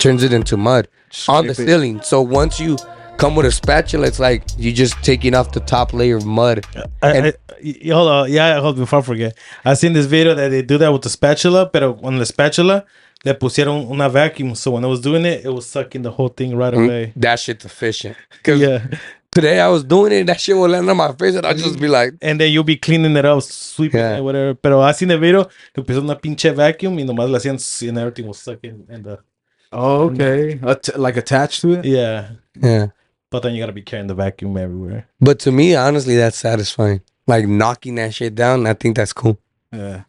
turns it into mud on the Scrape it. ceiling. So once you come with a spatula, it's like you just taking off the top layer of mud. Hold on. Yeah, hold before I forget. I seen this video that they do that with the spatula, pero on the spatula, le pusieron una vacuum. So when I was doing it, it was sucking the whole thing right away. That shit's efficient. Cause Yeah. today I was doing it, that shit will land on my face, and I'll just be like, And then you'll be cleaning it up, sweeping Yeah. it, whatever. Pero I seen the video, le pusieron una pinche vacuum y nomás le hacían and everything was sucking. Oh, okay. Like attached to it? Yeah. yeah. But then you gotta be carrying the vacuum everywhere. But to me, honestly, that's satisfying. Like knocking that shit down, I think that's cool. Yeah.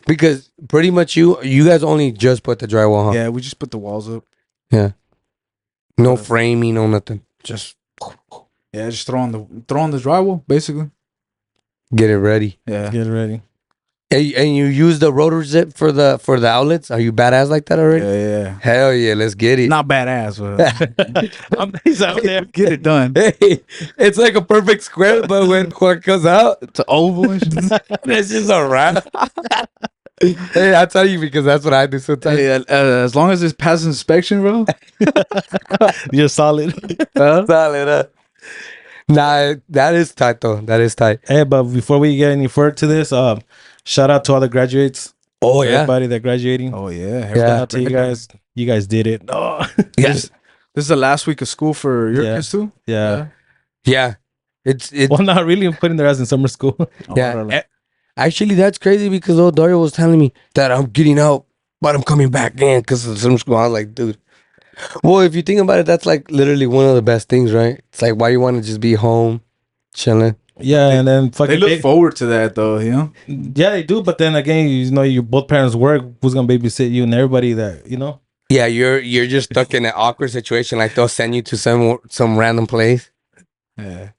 Because pretty much you guys only just put the drywall, huh? Yeah, we just put the walls up. No framing, no nothing. Just just throw on the drywall, basically. Get it ready. Yeah. Get ready. And you use the rotor zip for the outlets? Are you badass like that already? Yeah. Hell yeah, let's get it. Not badass, but He's out there. get it done. Hey, it's like a perfect square, but when it comes out, It's an oval and shit. it's just a wrap. Hey, I tell you because that's what I do sometimes. Hey, as long as it passes inspection, bro. You're solid. Solid, huh? Nah, that is tight though. That is tight. Hey, but before we get any further to this, shout out to all the graduates. Oh yeah. Everybody that graduating. Oh yeah. Yeah. Shout out to you guys. You guys did it. Oh. Yes. This is the last week of school for your Yeah. kids too. Yeah. Yeah. It's Well, not really putting their ass in summer school. yeah. Actually, that's crazy because old Dario was telling me that I'm getting out, but I'm coming back in because of summer school. I was like, dude. Well, if you think about it, that's like literally one of the best things, right? It's like, why you want to just be home, chilling? Yeah, and then They fucking look forward to that though, you know. yeah, they do. But then again, you know, your both parents work. Who's gonna babysit you and everybody that you know? Yeah, you're just stuck in an awkward situation. Like they'll send you to some random place. Yeah.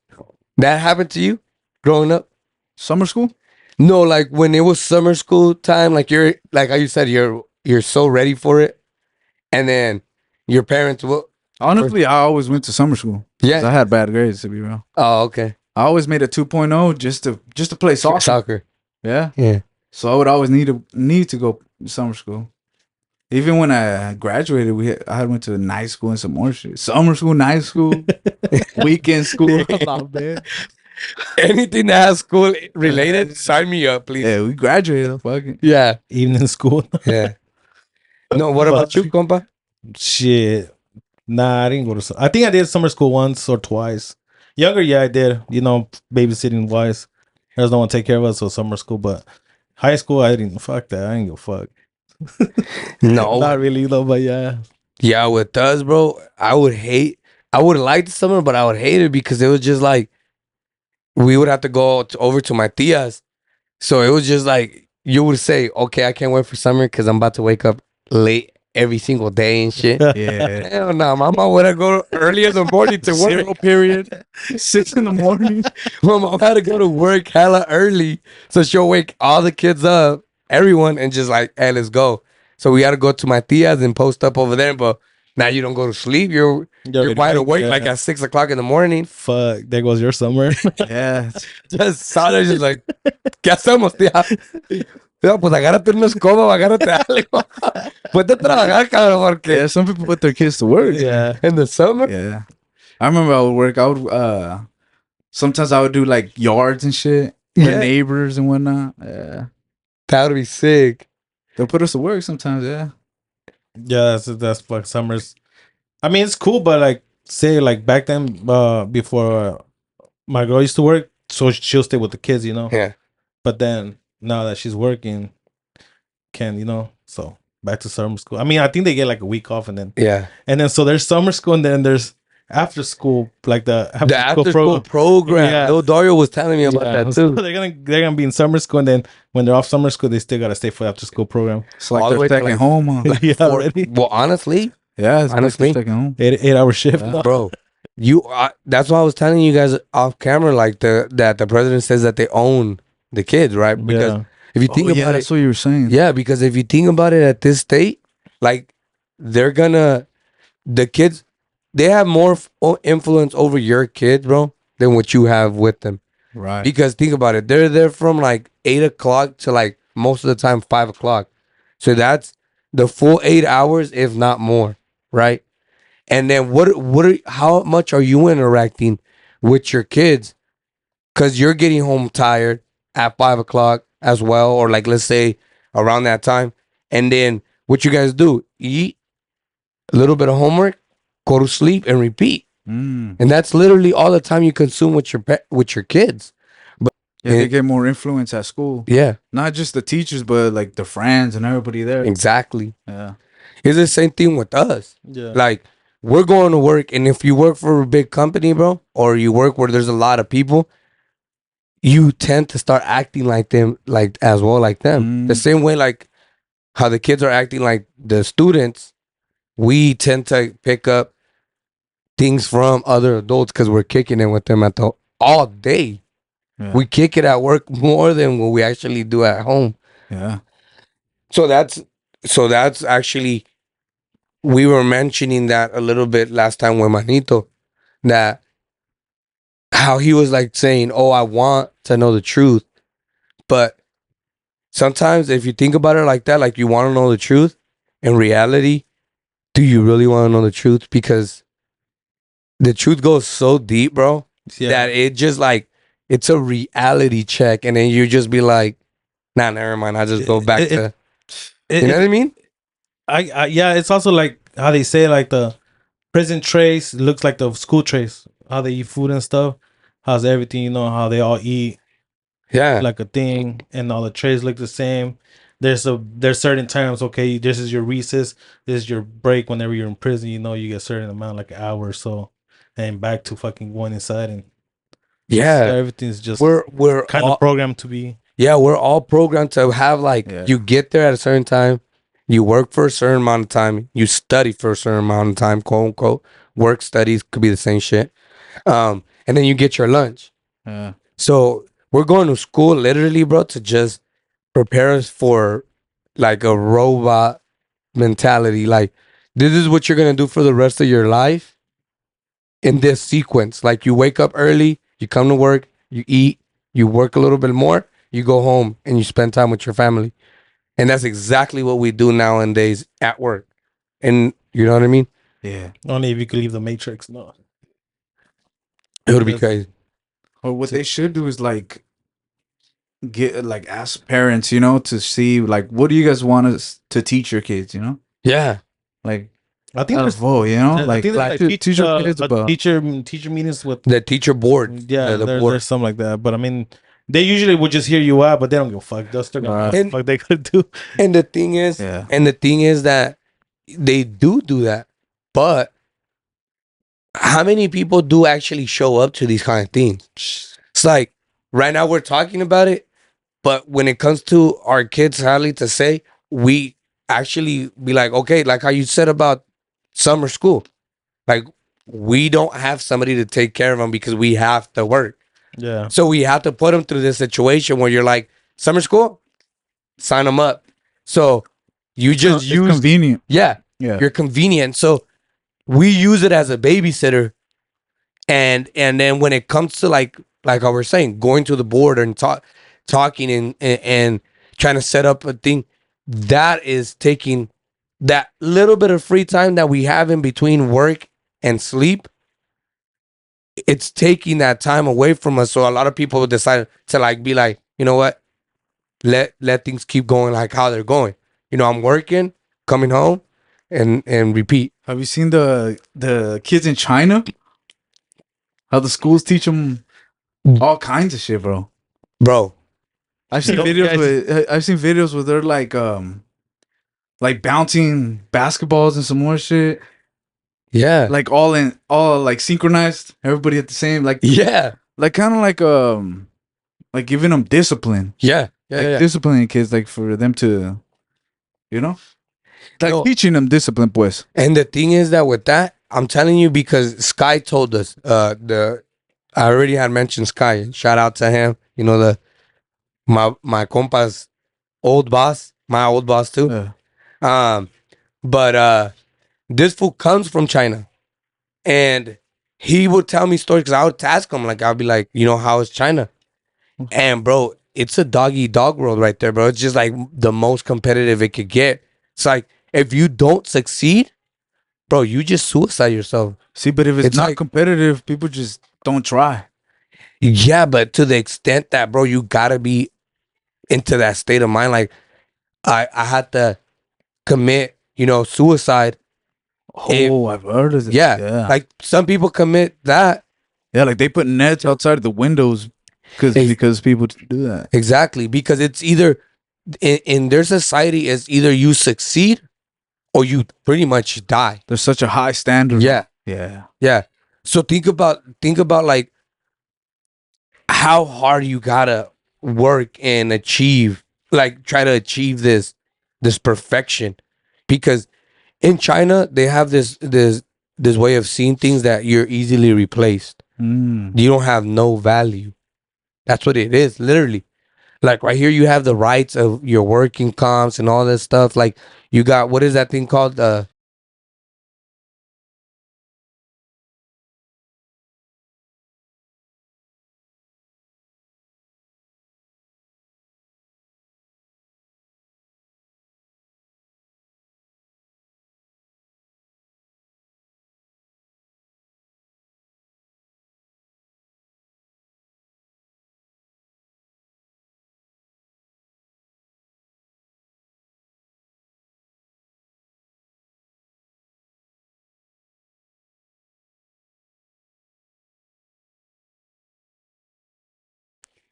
That happened to you growing up? Summer school? No, like when it was summer school time, like you're like how you said you're so ready for it, and then your parents will. Honestly, I always went to summer school. 'Cause Yeah. I had bad grades, to be real. Oh, okay. I always made a 2.0 just to play soccer. Soccer. Yeah. Yeah. So I would always need to go to summer school. Even when I graduated, I had went to night school and some more shit. Summer school, night school, weekend school. Oh, man. Anything that has school related, sign me up, please. Yeah, we graduated. Fuck it. Yeah. Evening school. Yeah. No, what about you, compa? Shit. Nah, I didn't go to. I think I did summer school once or twice. Younger, yeah, I did. You know, babysitting wise. There's no one to take care of us, so summer school. But high school, I didn't. Fuck that. I ain't give a fuck. No. Not really though. But yeah. Yeah, with us, bro, I would like the summer, but I would hate it because it was just like we would have to go over to my tia's. So it was just like you would say, okay, I can't wait for summer because I'm about to wake up late every single day and shit. Yeah. Hell no, my mom would have go early in the morning to work. Zero period. 6 in the morning. My mom had to go to work hella early. So she'll wake all the kids up, everyone, and just like, hey, let's go. So we had to go to my tia's and post up over there. But now you don't go to sleep. You're wide awake like at 6 o'clock in the morning. Fuck. There goes your summer. Yeah. Just saw her just like, ¿qué hacemos, tía? Tía, pues agárrate una escoba, agárrate algo. Ponte a trabajar, cabrón, porque Yeah, some people put their kids to work. Yeah. in the summer. Yeah. I remember I would work. I would sometimes I would do like yards and shit for Yeah. neighbors and whatnot. Yeah. That would be sick. They'll put us to work sometimes, yeah. Yeah, that's like summers. I mean, it's cool, but like, say, like back then, before my girl used to work, so she'll stay with the kids, you know. Yeah. But then now that she's working, so back to summer school. I mean, I think they get like a week off, and then so there's summer school, and then there's after school, like the after school program. Yeah. Little Dario was telling me about that So too. they're gonna be in summer school, and then when they're off summer school, they still gotta stay for after school program. It's like All the way they're to, taking like, home, huh? Yeah, For- already. well, honestly, Yeah, it's Honestly. honestly taking home. 8 hour shift. Yeah. bro, that's why I was telling you guys off camera, like that the president says that they own the kids, right? Because Yeah. if you think Oh, yeah, about it, that's what you were saying. yeah, because if you think about it at this state, like the kids, they have more influence over your kids, bro, than what you have with them. Right. Because think about it, they're there from like 8 o'clock to like most of the time 5 o'clock. So that's the full 8 hours, if not more, right? And then how much are you interacting with your kids? Because you're getting home tired at 5 o'clock as well, or like let's say around that time. And then what you guys do? Eat a little bit of homework, go to sleep, and repeat. Mm. And that's literally all the time you consume with with your kids. Yeah, they get more influence at school. Yeah, Not just the teachers, but like the friends and everybody there. exactly. Yeah. It's the same thing with us. Yeah. Like we're going to work, and if you work for a big company, bro, or you work where there's a lot of people, you tend to start acting like them, like as well, like them. The Mm. same way, like how the kids are acting like the students, we tend to pick up things from other adults because we're kicking it with them all day. Yeah. We kick it at work more than what we actually do at home. Yeah. So that's actually, we were mentioning that a little bit last time with Manito, that how he was like saying, "Oh, I want to know the truth," but sometimes if you think about it like that, like you want to know the truth, in reality, do you really want to know the truth? Because the truth goes so deep, bro, Yeah. that it just like it's a reality check, and then you just be like, "Nah, never mind. I just go back to." You know what I mean? I yeah, it's also like how they say like the prison trays looks like the school trays. How they eat food and stuff. How's everything, how they all eat Yeah. like a thing, and all the trays look the same. There's certain times, okay, this is your recess, this is your break whenever you're in prison, you get a certain amount, like an hour or so, and back to fucking going inside, and Yeah. everything's just We're kind all, of programmed to be. yeah, we're all programmed to have like Yeah. you get there at a certain time, you work for a certain amount of time, you study for a certain amount of time, quote unquote. Work studies could be the same shit. And then you get your lunch. Yeah. So we're going to school literally, bro, to just prepare us for like a robot mentality. Like this is what you're gonna do for the rest of your life in this sequence. Like you wake up early, you come to work, you eat, you work a little bit more, you go home and you spend time with your family. And that's exactly what we do nowadays at work. And you know what I mean? Yeah. Only if you could leave the matrix. No. It would be Yes. crazy. Or what they should do is like ask parents, to see like what do you guys want us to teach your kids, Yeah. like I think out there's of vote, I like, think there's teach your kids about teacher meetings with The teacher board. yeah, the there's, board. there's something like that. But I mean, they usually would just hear you out, but they don't give a fuck. They're still gonna Right. know what the fuck they could do. And the thing is, Yeah. that they do that, but how many people do actually show up to these kind of things? It's like right now we're talking about it, but when it comes to our kids, sadly to say, we actually be like, okay, like how you said about summer school, like we don't have somebody to take care of them because we have to work. Yeah. So we have to put them through this situation where you're like, summer school, sign them up. So you just it's use, convenient. yeah, Yeah. you're convenient. So we use it as a babysitter. And then when it comes to like I was saying, going to the board and talking and trying to set up a thing, that is taking that little bit of free time that we have in between work and sleep. It's taking that time away from us. So a lot of people decide to like be like, you know what? Let things keep going like how they're going. I'm working, coming home, and repeat. Have you seen the kids in China? How the schools teach them all kinds of shit, bro. Bro, I've seen Those videos guys- I've seen videos where they're like bouncing basketballs and some more shit. yeah. Like all like synchronized, everybody at the same like Yeah. kind of like giving them discipline. Yeah. Yeah. Like yeah. disciplining kids, like for them to like No. teaching them discipline, pues. And the thing is that with that, I'm telling you because Sky told us. I already had mentioned Sky. Shout out to him. My compa's old boss, my old boss too. Yeah. But this fool comes from China, and he would tell me stories because I would ask him like I'd be like, how is China? And bro, it's a dog eat dog world right there, bro. It's just like the most competitive it could get. It's like if you don't succeed, bro, you just suicide yourself. See, but if it's, It's not like- competitive, people just don't try. Yeah, but to the extent that, bro, you gotta be into that state of mind. Like I had to commit, suicide. Oh, I've heard of this. Yeah, Yeah. like some people commit that. Yeah, like they put nets outside the windows because people do that. Exactly, because it's either in their society, it's either you succeed or you pretty much die. There's such a high standard. Yeah, Yeah. yeah. So think about like how hard you gotta work and achieve, like try to achieve this perfection, because in China they have this way of seeing things that you're easily replaced. Mm. You don't have no value. That's what it is, literally. Like right here, you have the rights of your working comps and all that stuff. Like you got, what is that thing called?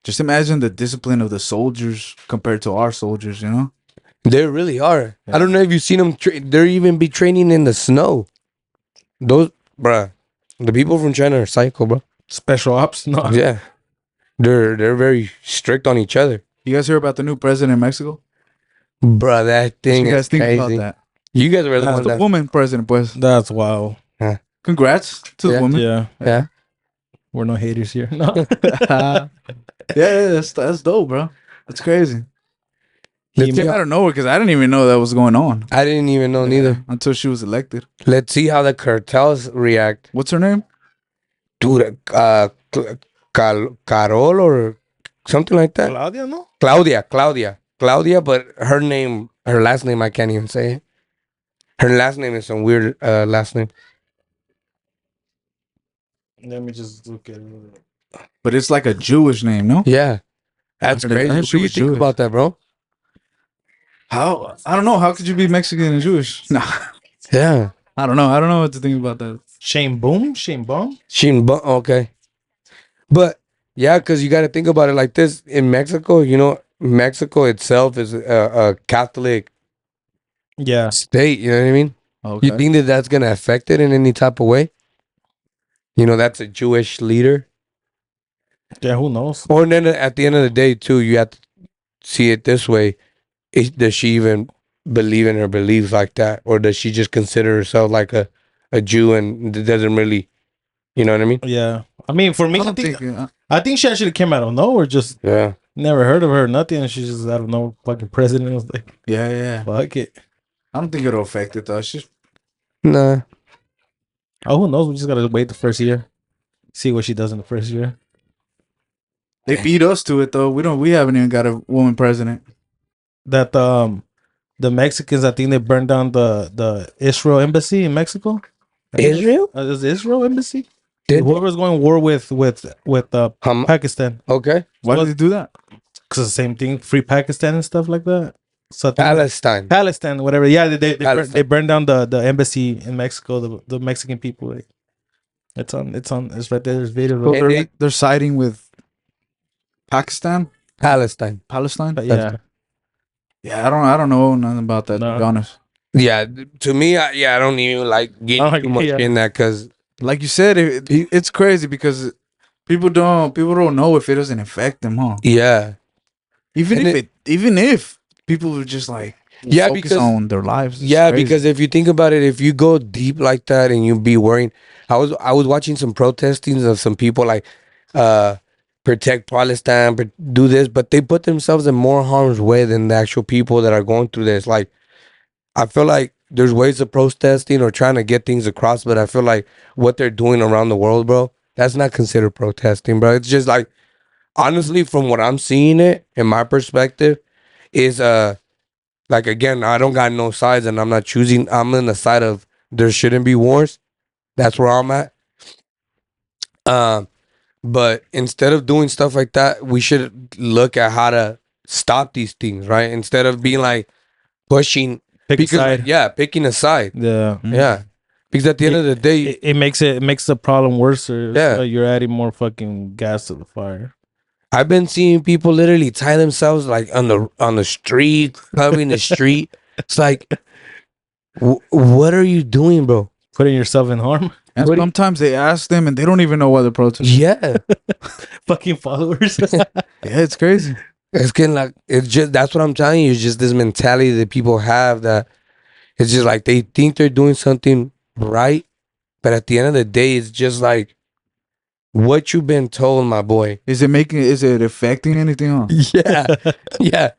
Just imagine the discipline of the soldiers compared to our soldiers, you know? They really are. Yeah. I don't know if you've seen them. They're even be training in the snow. Those, bruh, the people from China are psycho, bro. Special ops? No. Yeah, they're very strict on each other, You guys hear about the new president in Mexico? bruh. That What thing you is guys think crazy. about that? You guys were the That's one the that. woman president, pues. That's wow. Congrats to Yeah. the woman. Yeah. Yeah. We're no haters here. No. Yeah, that's dope, bro. That's crazy. Let's It see came how- out of nowhere because I didn't even know that was going on. I didn't even know neither. Until she was elected. Let's see how the cartels react. What's her name? Dude, Carol or something like that. Claudia, no? Claudia, but her last name, I can't even say it. Her last name is some weird last name. Let me just look at it. But it's like a Jewish name, no? Yeah, that's I heard crazy. What she do you was think Jewish. about that, bro? How? I don't know. How could you be Mexican and Jewish? Nah. Yeah, I don't know. I don't know what to think about that. Shane Boom? Shane Bomb? okay, but yeah, because you got to think about it like this. In Mexico, Mexico itself is a Catholic Yeah. state. You know what I mean? Okay. You think that that's gonna affect it in any type of way? That's a Jewish leader. Yeah, who knows? Or then at the end of the day, too, you have to see it this way: does she even believe in her beliefs like that, or does she just consider herself like a Jew and doesn't really, you know what I mean? Yeah. I mean, for me, I I don't think, think. I think she actually came out of nowhere. Just Yeah. never heard of her, nothing. And she's just out of nowhere, fucking president. I was like, Yeah. fuck it. I don't think it'll affect it though. It's just Nah. Oh, who knows? We just gotta wait the first year, see what she does in the first year. they beat us to it though. We haven't even got a woman president. That the Mexicans, I think they burned down the Israel embassy in Mexico. Israel? Is the Israel embassy? Did Whoever's going war with Pakistan, okay. Why Well- did they do that? because the same thing, free Pakistan and stuff like that. So I think- Palestine. Palestine, whatever. Yeah, Palestine. they burned down the embassy in Mexico. The Mexican people. Like, it's right there. There's video. So of it. they're siding with Pakistan, Palestine. Palestine. But yeah, Yeah, I don't know nothing about that. No. To be honest, Yeah, to me, I don't even like getting I don't too much yeah. in that because like you said, it's crazy because people don't know if it doesn't affect them, huh? yeah, Even And even if people are just like Yeah, focus because- on their lives. It's yeah. crazy. Because if you think about it, if you go deep like that and you be worrying, I was watching some protestings of some people like, protect Palestine, do this, but they put themselves in more harm's way than the actual people that are going through this. Like, I feel like there's ways of protesting or trying to get things across, but I feel like what they're doing around the world, bro, that's not considered protesting, bro. It's just like, honestly, from what I'm seeing it in my perspective, is Like again, I don't got no sides, and I'm not choosing. I'm in the side of there shouldn't be wars. That's where I'm at. Um, but instead of doing stuff like that, we should look at how to stop these things, right? Instead of being like pushing, Pick a because side. yeah, picking a side, Yeah. yeah. Because at the end of the day, It makes the problem worse. Yeah. You're adding more fucking gas to the fire. I've been seeing people literally tie themselves like on the street, covering the street. It's like, what are you doing, bro? Putting yourself in harm. And What do you- sometimes they ask them and they don't even know why they're protesting. Yeah, Fucking followers. Yeah, it's crazy. it's getting like it's just that's what I'm telling you. It's just this mentality that people have that it's just like they think they're doing something right, but at the end of the day, it's just like what you've been told, my boy. Is it affecting anything? Yeah, yeah.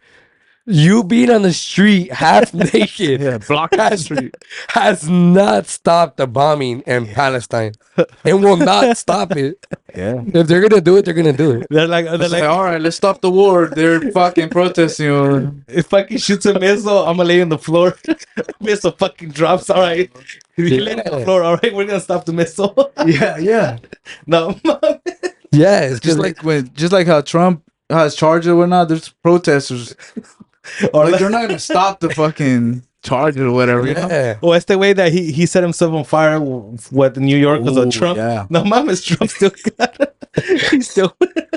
You being on the street half naked block has not stopped the bombing in Palestine and will not stop it. Yeah. If they're gonna do it, they're gonna do it. they're like, All right, let's stop the war. They're fucking protesting. if fucking shoots a missile, I'm gonna lay on the floor. Missile fucking drops. All right. If you lay on the floor, all right, we're gonna stop the missile. Yeah. No, Yeah, it's Just like how Trump has charged or whatnot, there's protesters. or Like like, they're not gonna stop the fucking charge or whatever. You know? yeah. oh, it's the way that he set himself on fire with New York because of Ooh, Trump. yeah. No, mames, Trump still got it. He's still.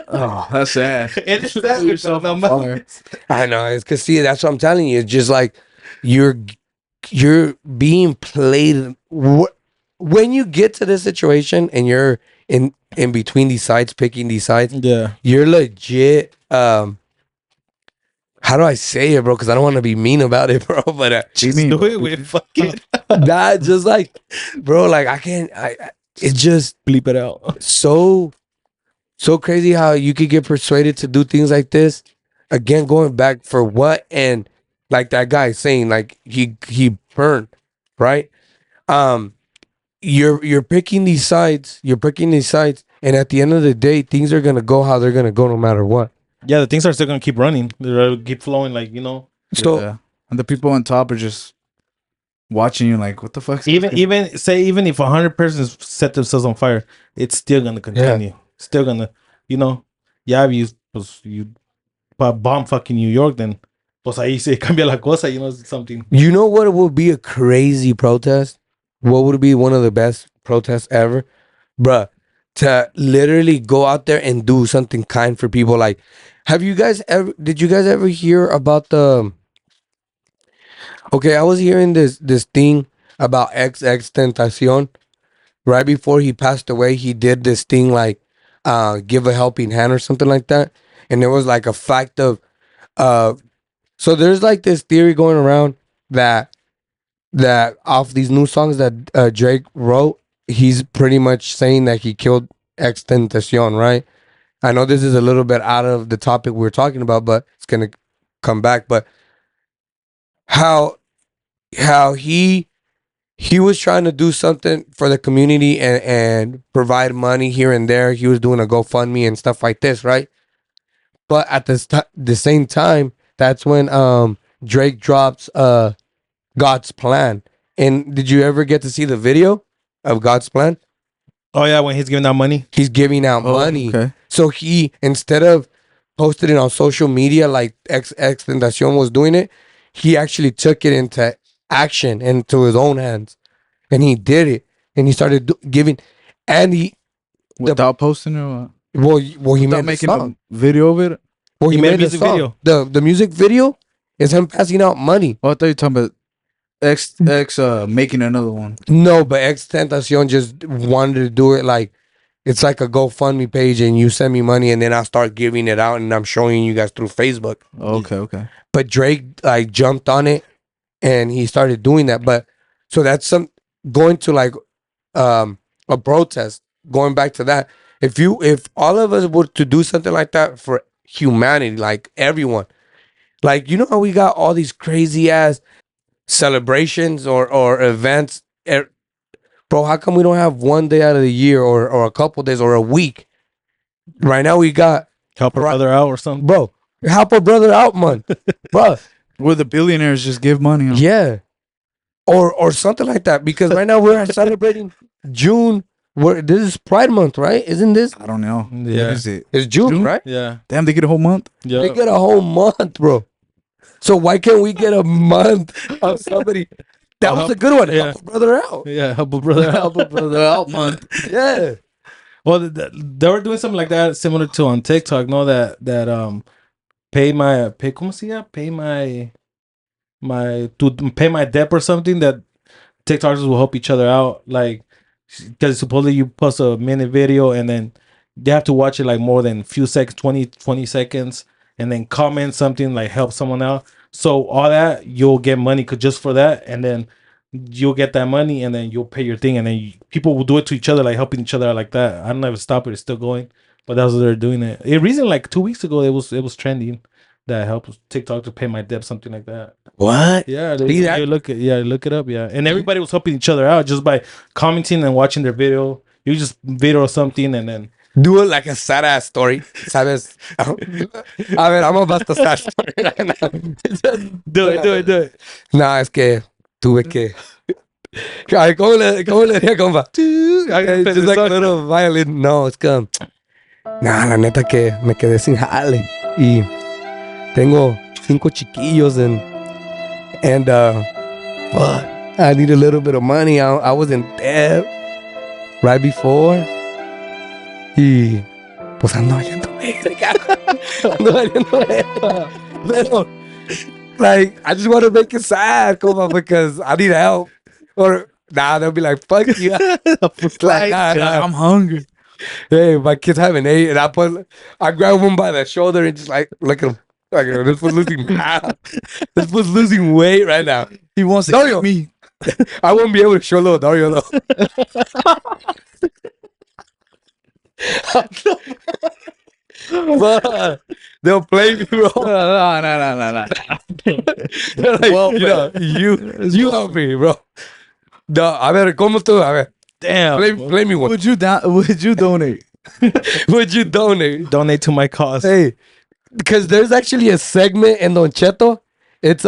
Oh, that's sad. It is that Yourself no, on fire. mames. I know. It's cause see, that's what I'm telling you. It's just like you're being played. When you get to this situation and you're in between these sides, picking these sides, Yeah. you're legit. How do I say it, bro? Because I don't want to be mean about it, bro. But You mean- Do it with fucking that just like, bro, like I can't. It's just bleep it out. so crazy how you could get persuaded to do things like this. Again, going back for what, and like that guy saying like he burned, right? You're picking these sides, and at the end of the day, things are gonna go how they're gonna go no matter what. Yeah, the things are still gonna keep running. They're gonna keep flowing, like So Yeah. And the people on top are just watching you like, what the fuck? Even if 100 persons set themselves on fire, it's still gonna continue. Still gonna, yeah, if you bomb fucking New York, then pues ahí se cambia la cosa, something. you know what would be a crazy protest? What would be one of the best protests ever, bruh? To literally go out there and do something kind for people. Like, did you guys ever hear about the? Okay, I was hearing this thing about Tentacion. Right before he passed away, he did this thing like, give a helping hand or something like that, and it was like a fact of, so there's like this theory going around that off these new songs that Drake wrote, he's pretty much saying that he killed Tentacion, right? I know this is a little bit out of the topic we're talking about, but it's gonna come back. But how he was trying to do something for the community and provide money here and there. He was doing a GoFundMe and stuff like this, right? But at the same time, that's when Drake drops God's Plan. And did you ever get to see the video of God's Plan? Oh yeah, when he's giving out money. He's giving out money. Okay. So he, instead of posting it on social media like Tentacion was doing it, he actually took it into action, into his own hands. And he did it. And he started giving, and he, Without posting or what? well, he Without made a making song. a video of it? Well, He made a music song. The music video is him passing out money. Oh, I thought you were talking about X making another one. No, but Tentacion just wanted to do it like it's like a GoFundMe page, and you send me money, and then I start giving it out, and I'm showing you guys through Facebook. Okay. But Drake like jumped on it, and he started doing that. But so that's going to like a protest. Going back to that, if all of us were to do something like that for humanity, like everyone, like how we got all these crazy ass celebrations or events. Bro, how come we don't have one day out of the year or a couple days or a week? Right now we got, Help a brother out or something. bro, help a brother out, man. Bro, Where the billionaires just give money. Huh? Yeah. Or something like that. Because right now we're celebrating June. This is Pride Month, right? Isn't this? I don't know. Yeah. What is it? It's June, June? right? Yeah. Damn, they get a whole month. Yeah. They get a whole month, bro. So why can't we get a month of somebody? That was a good one. Yeah. Help a brother out. Yeah. Help a brother out. Help a brother out month. Yeah. Well, they were doing something like that, similar to on TikTok. No, that pay ¿cómo se llama? Pay my debt or something. That TikTokers will help each other out, like because supposedly you post a minute video and then they have to watch it like more than few seconds, 20 seconds, and then comment something like help someone out. So all that you'll get money just for that, and then you'll get that money and then you'll pay your thing, and then people will do it to each other, like helping each other out like that. I don't know if it stopped it, it's still going, but that's what they're doing it. It recently, like 2 weeks ago, it was trending that helps TikTok to pay my debt, something like that. What? Yeah, See that? look it up. Yeah, and everybody was helping each other out just by commenting and watching their video. You just video something and then Do it like a sad ass story. ¿Sabes? A ver, I'm about to sad story right now. do it. No, es que tuve que. Ay, ¿cómo le diría, compa? It's just like a little violin. No, es que. Nah, la neta que me quedé sin jale. Y tengo 5 chiquillos and fuck, I need a little bit of money. I was in debt right before. Y pues ando valiendo verga. Ando valiendo verga. Pero, like, I just want to make it sad, compa, because I need help. Or, nah, they'll be like, fuck you. Like, nah. I'm hungry. Hey, my kids haven't ate, and I grab one by the shoulder and just like look at him. Like, this was losing this was losing weight right now. He wants to Dario. eat me. I won't be able to show little Dario though. But they'll play me, bro. No. They're like, Well, you help me, bro. No, a ver, ¿cómo tú? A ver, Damn. play me one. Would you donate? Would you donate? Donate to my cause. Hey, because there's actually a segment in Don Cheto. It's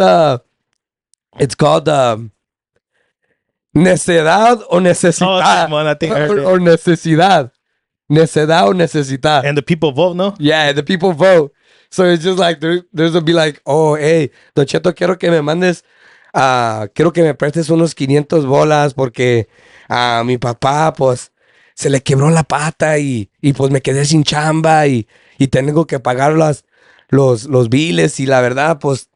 called necedad o Oh, necesidad man, I think I heard it. or necesidad. Necedad o necesidad. And the people vote, no? Yeah, the people vote. So it's just like there's a be like, oh, hey, Don Cheto, quiero que me mandes, quiero que me prestes unos 500 bolas porque a mi papá, pues, se le quebró la pata y pues me quedé sin chamba y tengo que pagar los biles y la verdad, pues,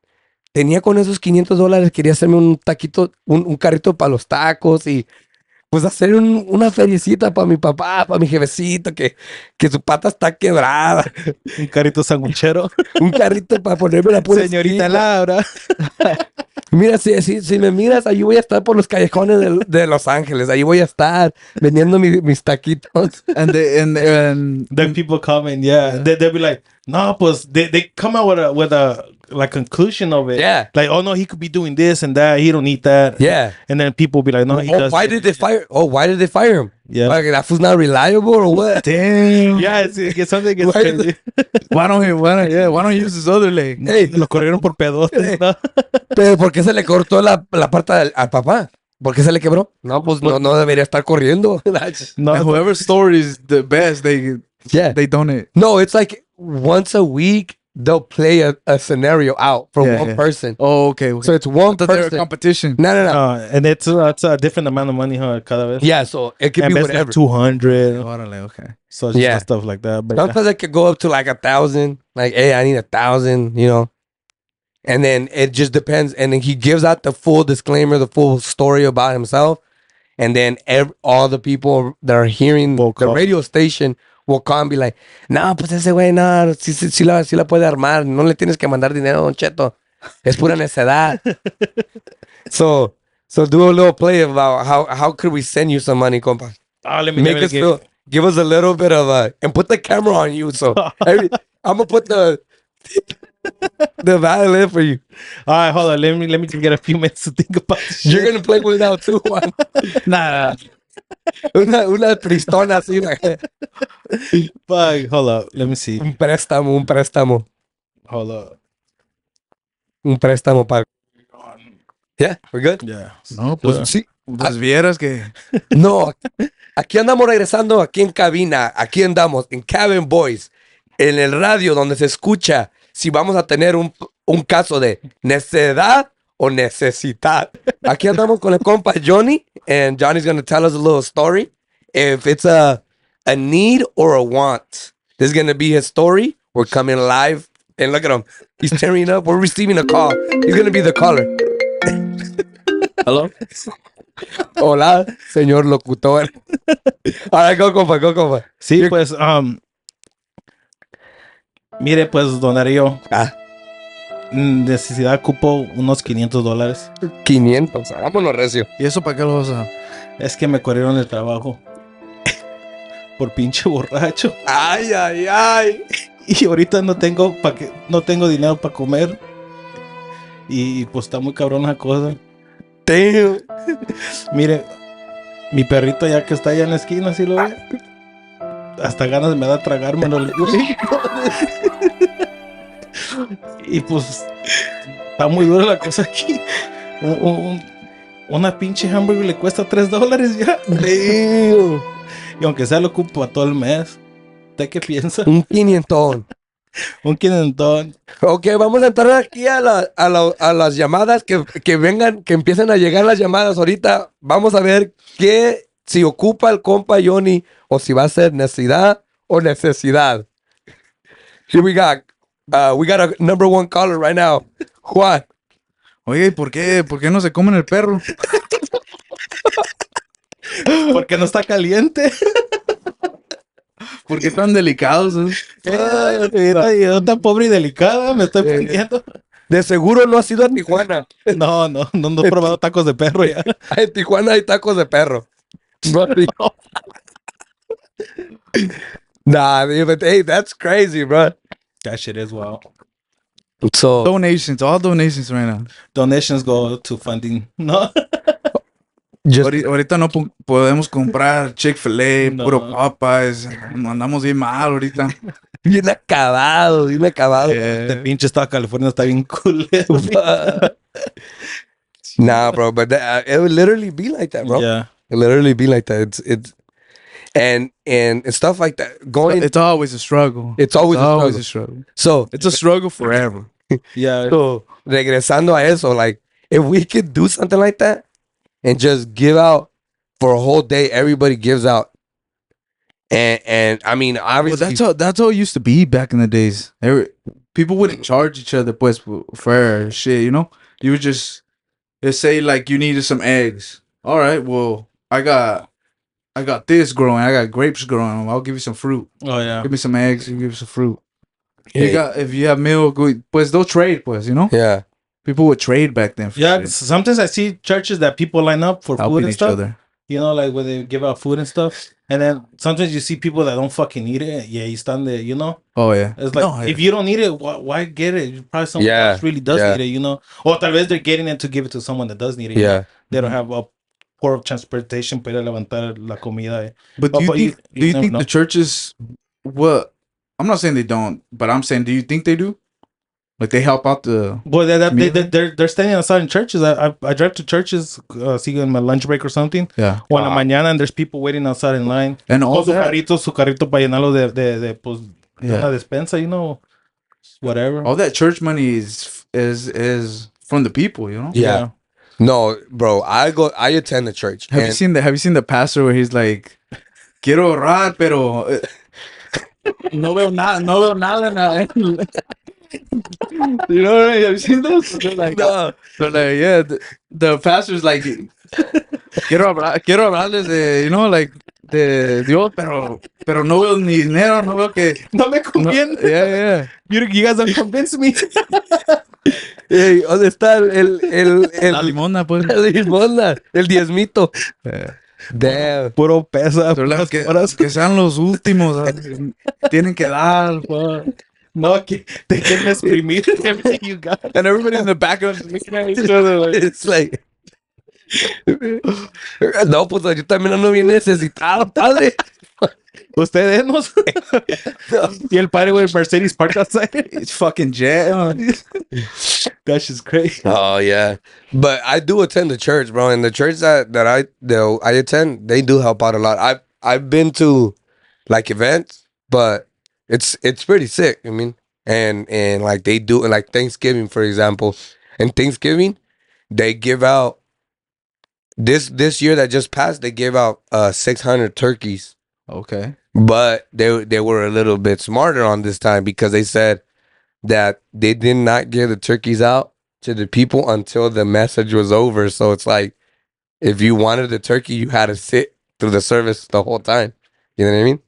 tenía con esos 500 dólares, quería hacerme un taquito, un carrito para los tacos y pues hacer una feriecita para mi papá, para mi jefecito, que su pata está quebrada. Un carrito sanguchero. Un carrito para ponerme la pura Señorita esquina. Laura. Mira, si me miras, ahí voy a estar por los callejones de Los Ángeles. Ahí voy a estar vendiendo mis taquitos. And Then people comment, yeah. They'll be like, no, pues they come out with a like conclusion of it. Yeah. Like, oh no, he could be doing this and that. He don't need that. Yeah. And then people be like, no, he does. Why did they fire? Oh, why did they fire him? Yeah. Like, that fool's not reliable or what? damn. Yeah, it's something gets Why crazy. Why don't he use his other leg? Hey, Lo corrieron por pedotes, ¿no? pero ¿por qué se le cortó la pata al papá? ¿Por qué se le quebró? No, pues no debería estar corriendo. No, And whoever's story is the best, Yeah. they donate. No, it's like once a week they'll play a scenario out from Yeah, one yeah. person. Oh, okay. So it's one they're a person. competition. No. and it's a different amount of money, huh? Cada vez. Yeah, so it could And be best whatever. 200. Órale, okay. So it's Yeah. just stuff like that. But Sometimes it could go up to like 1,000. Like, hey, I need 1,000, you know. And then it just depends. And then he gives out the full disclaimer, the full story about himself. And then all the people that are hearing Will the call. radio station will call and be like, no, pues ese güey, no, sí la puede armar. No le tienes que mandar dinero, Don Cheto. Es pura necedad. So do a little play about how could we send you some money, compa? let me Make us feel, give us a little bit of and put the camera on you. So I'm gonna put the violin for you. All right, hold on. Let me just get a few minutes to think about this shit. You're gonna play with it out too, Juan. Nah. Una tristona así, like, Fuck, hold up. Let me see. un préstamo. Hold up. un préstamo para... Yeah, we're good? Yeah. No, pues Sí. Pues vieras que. No, aquí andamos regresando, aquí en cabina, aquí andamos, en Cabin Boys, en el radio donde se escucha si vamos a tener un caso de necedad o necesidad. Aquí andamos con el compa Johnny, and Johnny's going to tell us a little story. If it's a need or a want, this is going to be his story. We're coming live, and look at him. He's tearing up. We're receiving a call. He's going to be the caller. Hello? Hola, señor locutor. All right, go, compa. Sí, pues, mire, pues, don Darío, Ah, necesidad cupo unos $500. 500. Vámonos, recio. ¿Y eso para qué lo vas a.? Es que me corrieron del trabajo. Por pinche borracho. Ay. Y ahorita no tengo dinero para comer. Y pues está muy cabrón la cosa. Damn. Mire, mi perrito ya que está allá en la esquina, ¿sí lo ve? Hasta ganas me da tragármelo el güey. Y pues está muy dura la cosa aquí. Una pinche hamburger le cuesta $3 ya. Damn. Y aunque sea lo ocupo a todo el mes. ¿Usted qué piensa? Un 500. Un quinentón. Ok, vamos a entrar aquí a las llamadas que vengan, que empiecen a llegar las llamadas ahorita. Vamos a ver si ocupa el compa Johnny o si va a ser necesidad o necesidad. Here we got a number one caller right now. Juan. Oye, ¿y por qué no se comen el perro? Porque no está caliente. ¿Por qué tan delicados? Mira, yo tan pobre y delicada me estoy poniendo. De seguro no has ido a Tijuana. No he probado tacos de perro ya. En Tijuana hay tacos de perro. Nah, but hey, that's crazy, bro. That shit is wild. So, Donations, all donations right now. Donations go to funding. No. just Ahorita no podemos comprar Chick-fil-A, No. puro Popeyes. Andamos bien mal ahorita. bien acabado. De pinche estado de California está bien culero. Nah, bro, but it would literally be like that, bro. Yeah. It literally be like that. It's and stuff like that. It's always a struggle. It's always a struggle. struggle. So, It's a struggle forever. Yeah. so regresando a eso, like if we could do something like that and just give out for a whole day, everybody gives out. And I mean, Well, obviously, that's how it used to be back in the days. People wouldn't charge each other pues for shit, you know? You would just say like you needed some eggs. All right, well, I got this growing. I got grapes growing. I'll give you some fruit. Oh yeah. Give me some eggs. You give me some fruit. Yeah. If you have milk, pues they'll trade, pues, you know? yeah. People would trade back then. For Yeah, shit, sometimes I see churches that people line up for food helping and each stuff. other. You know, like where they give out food and stuff. And then sometimes you see people that don't fucking eat it. Yeah, you stand there, you know? Oh yeah. It's like, No, if you don't eat it, why get it? Probably someone Yeah, else really does yeah. need it, you know? Or tal vez they're getting it to give it to someone that does need it. you know? Yeah. They don't have a poor transportation para ir a levantar la comida. But Oh, do you but think, you do you never think know. the churches, what? I'm not saying they don't, but I'm saying, do you think they do? Like they help out the. Boy, Community? they're standing outside in churches. I drive to churches, see in my lunch break or something. Yeah. O en la mañana, and there's people waiting outside in line. And all Con su that, carrito para llenarlo de pues, de Yeah. una despensa, you know, whatever. all that church money is from the people, you know. Yeah. No, bro, I attend the church. Have you and- seen the pastor where he's like, quiero ahorrar, pero no veo nada. You know what I mean? Have you seen those? They're like, No. so like, yeah, the pastor's like, quiero hablarles de, you know, like de Dios, pero no veo ni dinero, no veo que. No me No, conviene. yeah. You guys don't convince me. Hey, ¿dónde está el La limona, pues. la limosna? El diezmito. Yeah. Damn. Puro pesa. Pero puras que horas. sean los últimos. Tienen que dar. Pues. No, que te quieren exprimir everything you got. And everybody in the background is looking at each other like. It's like. No, pues yo también ando bien necesitado, padre. Ustedes no. Y el padre with Mercedes parked outside. It's fucking jet. That's just crazy. Oh yeah, but I do attend the church, bro, and the church that I attend, they do help out a lot. I've been to like events, but it's pretty sick. I mean, and like they do like Thanksgiving, for example, and Thanksgiving they give out this year that just passed. They gave out 600 turkeys, Okay. but they were a little bit smarter on this time because they said that they did not give the turkeys out to the people until the message was over. So it's like if you wanted the turkey, you had to sit through the service the whole time. You know what I mean?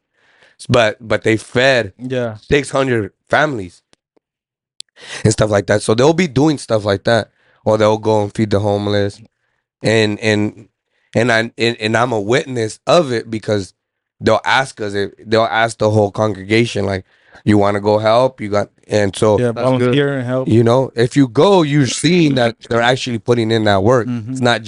But they fed Yeah. 600 families and stuff like that. So they'll be doing stuff like that, or they'll go and feed the homeless. And I'm a witness of it because they'll ask us. They'll ask the whole congregation like, "You want to go help?" You got, and so Yeah. That's Volunteer and help. you know, if you go, you're seeing that they're actually putting in that work. Mhm. It's not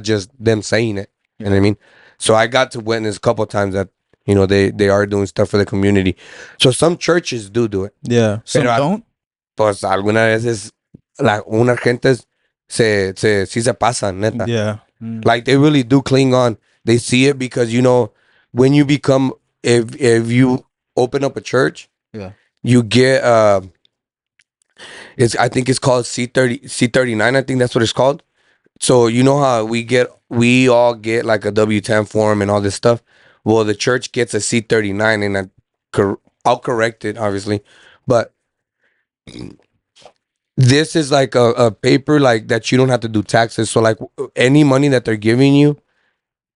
just them saying it. You know what I mean? So I got to witness a couple of times that they are doing stuff for the community. So some churches do it. Yeah. Some Pero- don't. Pues algunas veces unas gentes sí se pasan, neta. Yeah. Like they really do cling on. They see it because when you become if you open up a church, Yeah. you get I think it's called C39. I think that's what it's called. So you know how we all get like a W-10 form and all this stuff. Well, the church gets a C39, and I'll correct it obviously, but this is like a paper like that you don't have to do taxes. So like any money that they're giving you,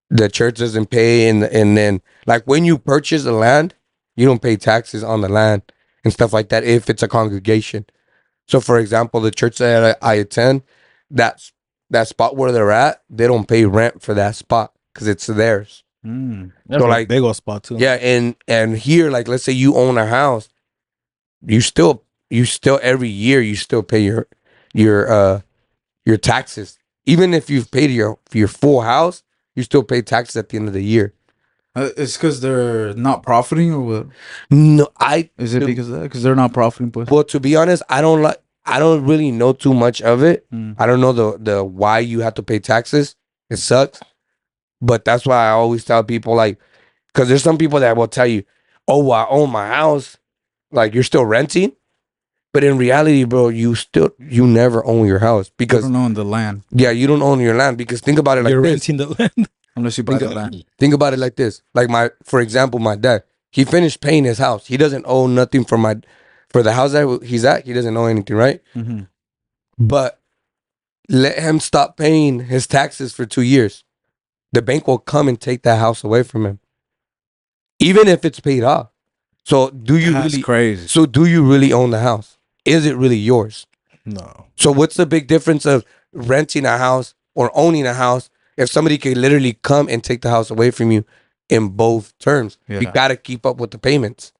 the church doesn't pay, and then like when you purchase the land, you don't pay taxes on the land and stuff like that if it's a congregation. So for example, the church that I attend, that spot where they're at, they don't pay rent for that spot because it's theirs. That's So, a like- big old spot too. Yeah, and here, like let's say you own a house, you still every year you still pay your taxes. Even if you've paid your full house, you still pay taxes at the end of the year. It's because they're not profiting, or what? No, Is it Dude. because of that? Because they're not profiting, but well, to be honest, I don't really know too much of it. Mm. I don't know the why you have to pay taxes. It sucks. But that's why I always tell people, like, because there's some people that will tell you, "Oh, well, I own my house," like you're still renting. But in reality, bro, you never own your house they because don't own the land you don't own your land. Because think about it like You're this. renting the land. unless you buy Think, the land. think about it like this. Like for example, my dad, he finished paying his house. He doesn't owe nothing for the house that he's at. He doesn't owe anything, right? Mm-hmm. But let him stop paying his taxes for 2 years. The bank will come and take that house away from him, even if it's paid off. So do you That's really? crazy. So do you really own the house? Is it really yours? No. So what's the big difference of renting a house or owning a house if somebody could literally come and take the house away from you in both terms? You Yeah. got to keep up with the payments.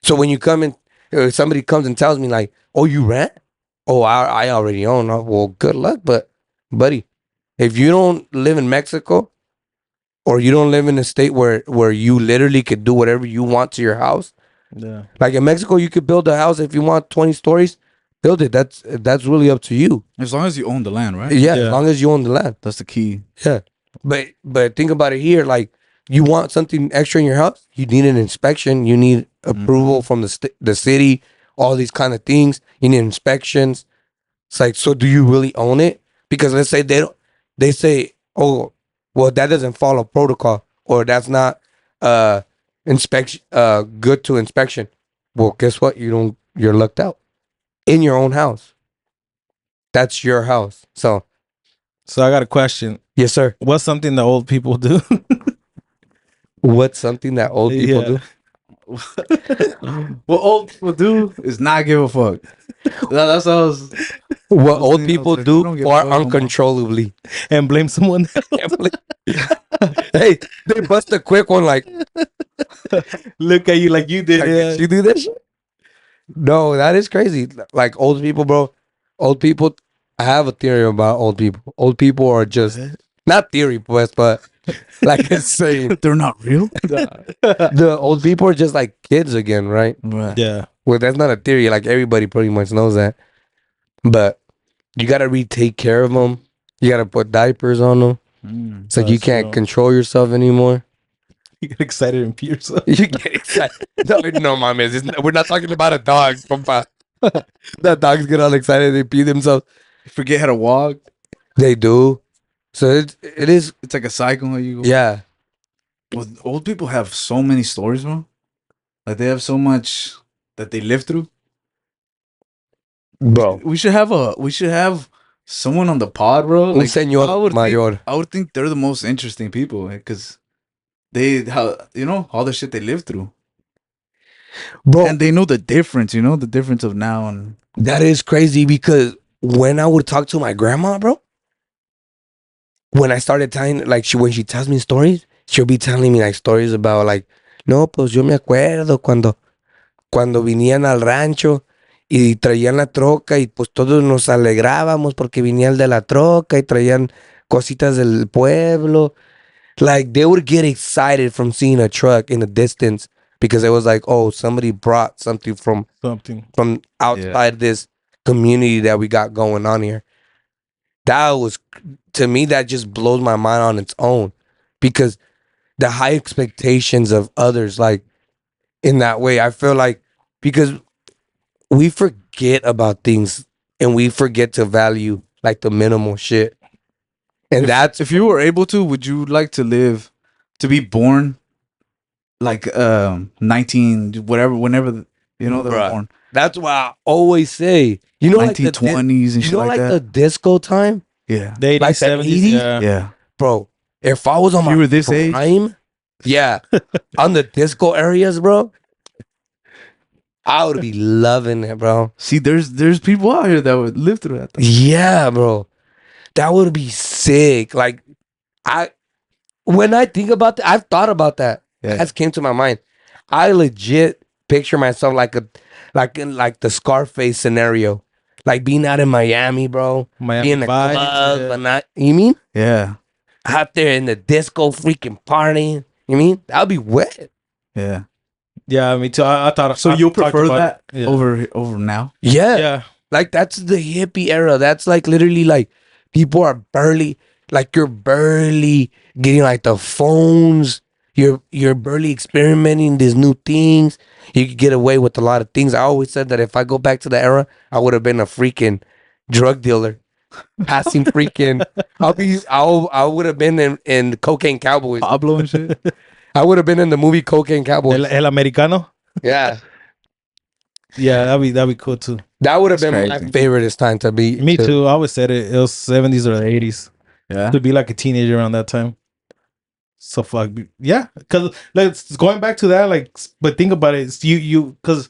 So when you come in, if somebody comes and tells me like, "Oh, you rent? Oh, I already own." Oh, well, good luck, but buddy, if you don't live in Mexico or you don't live in a state where you literally could do whatever you want to your house, Yeah. like in Mexico, you could build a house if you want 20 stories, build it. That's really up to you. As long as you own the land, right? Yeah, Yeah. as long as you own the land. That's the key. But think about it here. Like you want something extra in your house, you need an inspection. You need approval from the city. All these kind of things. You need inspections. It's like, so do you really own it? Because let's say they say, oh, well, that doesn't follow protocol, or that's not inspection good to inspection. Well, guess what? You're lucked out in your own house. That's your house. So So I got a question. yes, sir. What's something that old people do? What's something that old people Yeah. do? What old people do is not give a fuck. That's what I was. What Those old things, people I was like, do we don't give a far fuck no more. uncontrollably. And blame someone else. Hey, they bust a quick one like, Look at you like you did. like, Yeah. you do that shit? No, that is crazy. Like old people, bro. Old people. I have a theory about old people. Old people are just not theory, but like insane. They're not real. The old people are just like kids again, right? Right. Yeah. Well, that's not a theory. Like everybody pretty much knows that. But you gotta take care of them. You gotta put diapers on them. Mm. So you That's can't true. control yourself anymore. You get excited and pee yourself. You get excited. No, mames. We're not talking about a dog, compa. The dogs get all excited. They pee themselves. Forget how to walk. They do. So it is. It's like a cycle. How you go. Yeah. Well, old people have so many stories, bro. Like they have so much that they live through. Bro. We should have someone on the pod, bro. Un Like señor mayor. I would think they're the most interesting people because all the shit they live through, Bro, and they know the difference. You know the difference of now and that is crazy because when I would talk to my grandma, bro, when I started telling, like, when she tells me stories, she'll be telling me like stories about like, no, pues yo me acuerdo cuando venían al rancho y traían la troca y pues todos nos alegrábamos porque venía el de la troca y traían cositas del pueblo. Like they would get excited from seeing a truck in the distance because it was like, oh, somebody brought something from outside this community that we got going on here. That was, to me, that just blows my mind on its own because the high expectations of others, like in that way, I feel like because we forget about things and we forget to value like the minimal shit. And that's if you were able to, would you like to be born like 19 whatever whenever they were Bruh. born that's why I always say, you know, like the 1920s and you shit know, like like that. the disco time, Yeah, The 80s, Like the 70s. 80s? Yeah. yeah. bro. If I was on If my you were this age? prime, yeah, on the disco areas, bro, I would be loving it, bro. See, there's people out here that would live through that. Yeah, bro, that would be sick. Like, when I think about that, I've thought about that. Yeah. That came to my mind. I legit picture myself like in like the Scarface scenario, like being out in Miami, bro, Miami being in the Vice, club, yeah. but not. You mean Yeah, out there in the disco, freaking partying? You mean that would be wet? yeah. Yeah, me too. I thought So I you'll talked prefer about that it. Yeah. over now? Yeah. Yeah. Like that's the hippie era. That's like literally like people are barely like you're barely getting like the phones. You're barely experimenting these new things. You could get away with a lot of things. I always said that if I go back to the era, I would have been a freaking drug dealer. Passing freaking I would have been in Cocaine Cowboys. Pablo and shit. I would have been in the movie Cocaine Cowboys. El Americano. Yeah. Yeah, that'd be cool too. That would have That's been my crazy. favorite time to be. Me too. I always said it. It was 70s or the 80s. Yeah, To be like a teenager around that time. So fuck yeah, because like going back to that, like, but think about it. It's you because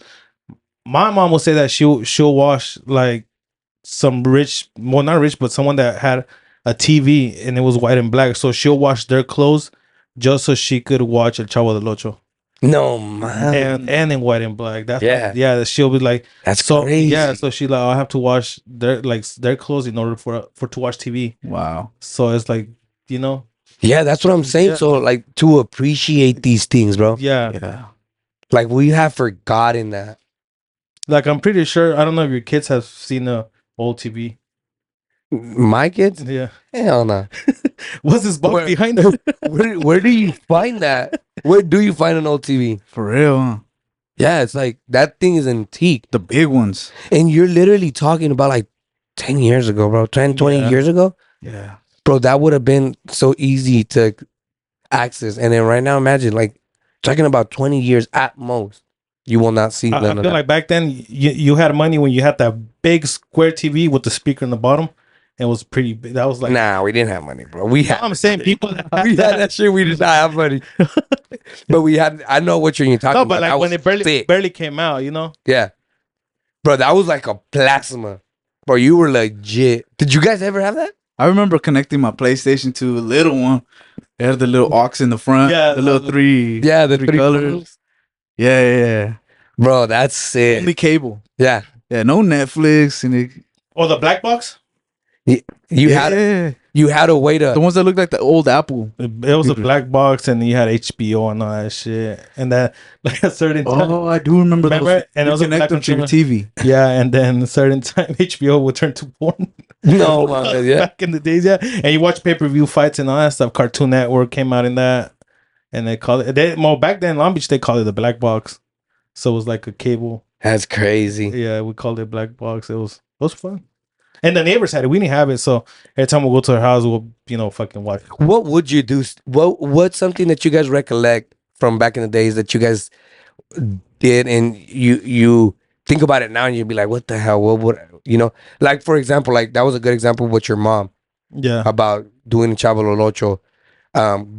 my mom will say that she'll wash like some rich, well not rich, but someone that had a TV and it was white and black. So she'll wash their clothes just so she could watch El Chavo del Ocho No man. and in white and black. That's Yeah. yeah. She'll be like That's so crazy. yeah. So she like I have to wash their clothes in order for to watch TV. wow. So it's like Yeah, that's what I'm saying. Yeah. So like to appreciate these things, bro. yeah. Yeah, Like we have forgotten that. Like I'm pretty sure I don't know if your kids have seen the old TV. My kids? Yeah. Hell no. What's this box Where- behind it? Where do you find that? Where do you find an old TV? for real. Huh? Yeah, it's like that thing is antique. The big ones. And you're literally talking about like 10 years ago, bro. 10, 20 Yeah. years ago. Yeah, Bro, that would have been so easy to access. And then right now, imagine like talking about 20 years at most. You will not see I none feel of that. like back then you had money when you had that big square TV with the speaker in the bottom. It was pretty big. That was like Nah, we didn't have money, bro. We No, had I'm saying people that we had had that. that shit. We did not have money, but we had. I know what you're talking No, about. but That like when was it sick. barely came out, Yeah, bro, that was like a plasma. Bro, you were legit. Did you guys ever have that? I remember connecting my PlayStation to a little one. It had the little aux in the front. Yeah, the little three. Yeah, the three colors. Yeah, yeah, yeah. Bro, that's sick. Only cable. Yeah, Yeah, no Netflix and it. Or the black box. you had it. Yeah. you had a way The to. ones that look like the old Apple. It was a black box, and you had HBO and all that shit. And that like a certain time, Oh, I do remember those. remember? And it You was a connect black them to your controller. TV. Yeah, and then a certain time HBO would turn to porn. No, man, yeah. Back in the days, yeah. And you watch pay-per-view fights and all that stuff. Cartoon Network came out in that, and they call it. Back then in Long Beach they called it the black box, so it was like a cable. That's crazy. Yeah, we called it black box. It was fun. And the neighbors had it. We didn't have it, so every time we go to their house, we'll fucking watch. What would you do? What's something that you guys recollect from back in the days that you guys did, and you think about it now, and you'd be like, what the hell? What would like, for example, like that was a good example with your mom Yeah, about doing Chavo Del Ocho,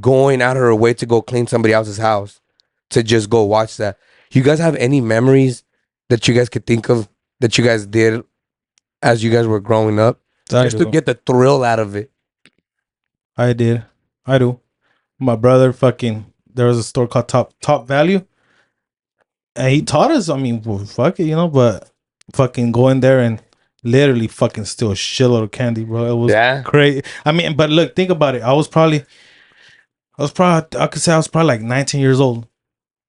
going out of her way to go clean somebody else's house to just go watch that. You guys have any memories that you guys could think of that you guys did as you guys were growing up, just to get the thrill out of it? I did. I do. My brother there was a store called Top Value. And he taught us, I mean, well, fuck it, but fucking go in there and literally fucking steal a shitload of candy, bro. It was Yeah. crazy. I mean, but look, think about it. I could say I was probably like 19 years old.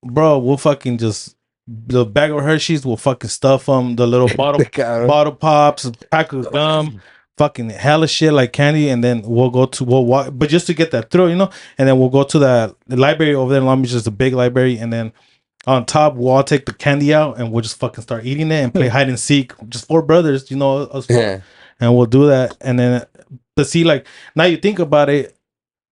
Bro, we'll fucking just, the bag of Hershey's, we'll fucking stuff them, the little bottle pops, a pack of gum, fucking hella shit like candy, and then we'll walk, but just to get that thrill, and then we'll go to the library over there in Long Beach, just a big library, and then on top we'll all take the candy out and we'll just fucking start eating it and play hide and seek, just four brothers, us four. Yeah. And we'll do that. And then, but see, like, now you think about it,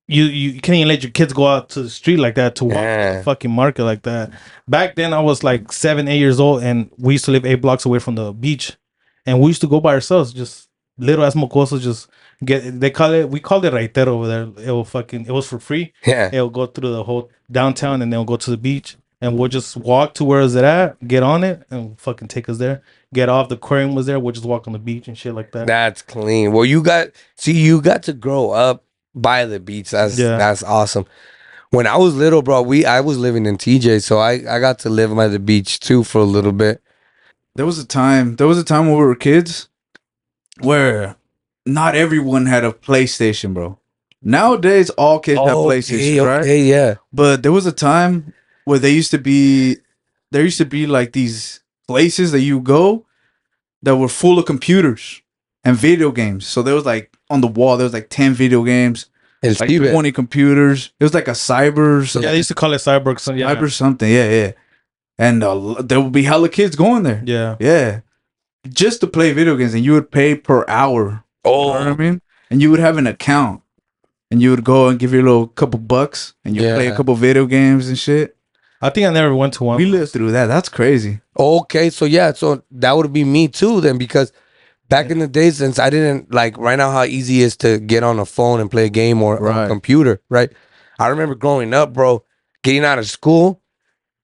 you can't even let your kids go out to the street like that to walk the fucking market like that. Back then I was like 7-8 years old, and we used to live 8 blocks away from the beach, and we used to go by ourselves, just little as mocosos, just we called it raitero over there. It was for free. Yeah. It'll go through the whole downtown, and then we'll go to the beach, and we'll just walk to where is it at, get on it, and fucking take us there. Get off, the aquarium was there, we'll just walk on the beach and shit like that. That's clean. Well, you got to grow up by the beach. That's awesome. When I was little, bro, I was living in TJ, so I got to live by the beach too for a little bit. There was a time when we were kids where not everyone had a PlayStation, bro. Nowadays, all kids have PlayStation, right? Okay, yeah. But there was a time where there used to be like these places that you go that were full of computers and video games. So there was like on the wall, there was like 10 video games, And like 20 computers. It was like a cyber. Yeah, they used to call it cyber. Cyber something. Yeah. And there would be hella kids going there. Yeah. Just to play video games, and you would pay per hour. Oh, you know what I mean? And you would have an account, and you would go and give your little couple bucks, and you play a couple video games and shit. I think I never went to one. We lived through that. That's crazy. Okay, so yeah, so that would be me too then, because back in the days, since I didn't like right now how easy it is to get on a phone and play a game or on a computer, right? I remember growing up, bro, getting out of school,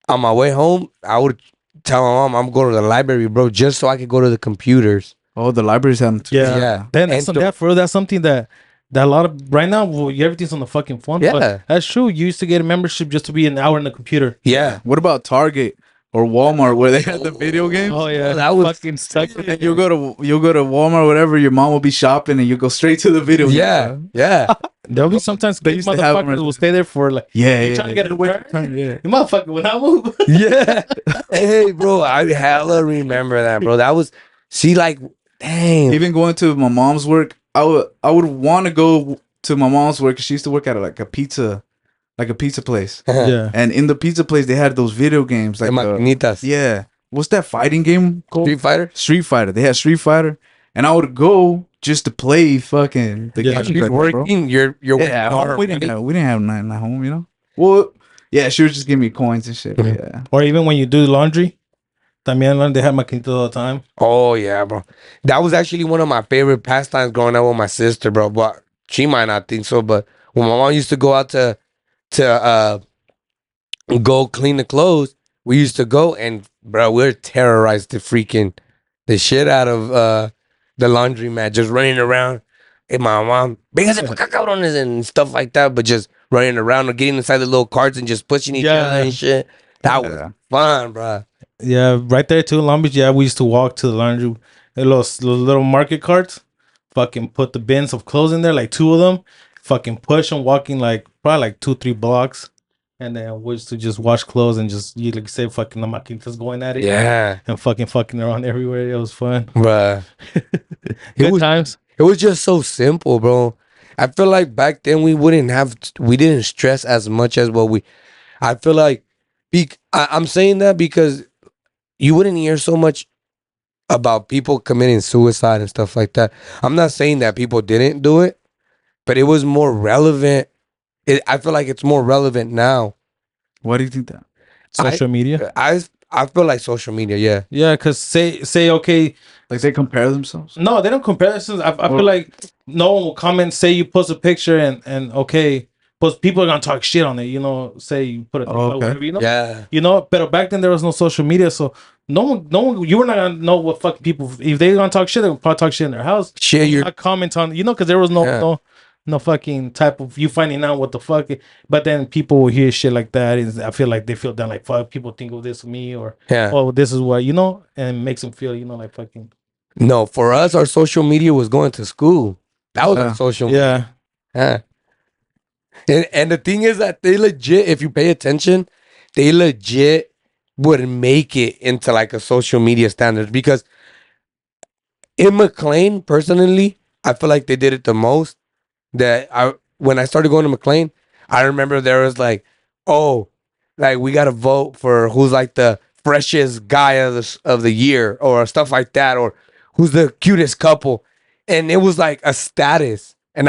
on my way home, I would tell my mom I'm going to the library, bro, just so I could go to the computers. Oh, the libraries have them too. Yeah. Then that's something that a lot of right now, everything's on the fucking phone. Yeah. But that's true. You used to get a membership just to be an hour in the computer. Yeah. What about Target or Walmart where they had the video games? Oh yeah, that was fucking stuck. And you'll go to Walmart, whatever. Your mom will be shopping, and you go straight to the video. Yeah. Yeah. There'll be sometimes They these used to have motherfuckers will stay there for like Yeah. trying to get a turn. Yeah. You motherfucker when I move. Yeah. Hey, bro, I hella remember that, bro. That was like, dang. Even going to my mom's work, I would want to go to my mom's work because she used to work at like a pizza place. Yeah. And in the pizza place, they had those video games like Maquinitas. yeah. What's that fighting game called? Street Fighter. Street Fighter. They had Street Fighter, and I would go just to play fucking the game. She's working. You're Yeah, we didn't have nothing at home, you know. Well, yeah, she would just give me coins and shit. Yeah. Or even when you do laundry, también they had maquinitas all the time. Oh yeah, bro. That was actually one of my favorite pastimes growing up with my sister, bro. But she might not think so. But when my mom used to go out to go clean the clothes, we used to go and bro, we're terrorized the shit out of the laundromat, just running around. And my mom, véngase pa' acá, cabrones, and stuff like that, but just running around or getting inside the little carts and just pushing each other and shit. That was fun, bro. Yeah, right there too in Long Beach. Yeah, we used to walk to the laundry, those little market carts. fucking put the bins of clothes in there, like 2 of them, fucking push them, walking like probably like 2-3 blocks, and then we used to just wash clothes and just you like say fucking the maquinitas going at it, Yeah, and fucking around everywhere. It was fun. bruh. Good was- times. It was just so simple, bro. I feel like back then we didn't stress as much as what we. I feel like, I'm saying that because you wouldn't hear so much about people committing suicide and stuff like that. I'm not saying that people didn't do it, but it was more relevant. I feel like it's more relevant now. Why do you think that? Social media. I feel like social media, yeah. Yeah, because say okay. Like they compare themselves? No, they don't compare this. I feel like no one will comment. Say you post a picture and okay, but people are gonna talk shit on it. You know, say you put a Oh, okay. whatever, you know. Yeah. You know, but back then there was no social media, so no one, you were not gonna know what fucking people. If they gonna talk shit, they would probably talk shit in their house. Share your Not comment on, you know, because there was no Yeah. no fucking type of you finding out what the fuck. But then people will hear shit like that, and I feel like they feel down like fuck. People think of this of me, or yeah. oh, this is what you know, and it makes them feel, you know, like fucking No, for us, our social media was going to school. That was our social media. yeah. And the thing is that they legit, if you pay attention, they legit would make it into like a social media standard because in McLean, personally, I feel like they did it the most. When I started going to McLean, I remember there was like, oh, like we gotta vote for who's like the freshest guy of the year or stuff like that, or who's the cutest couple, and it was like a status. And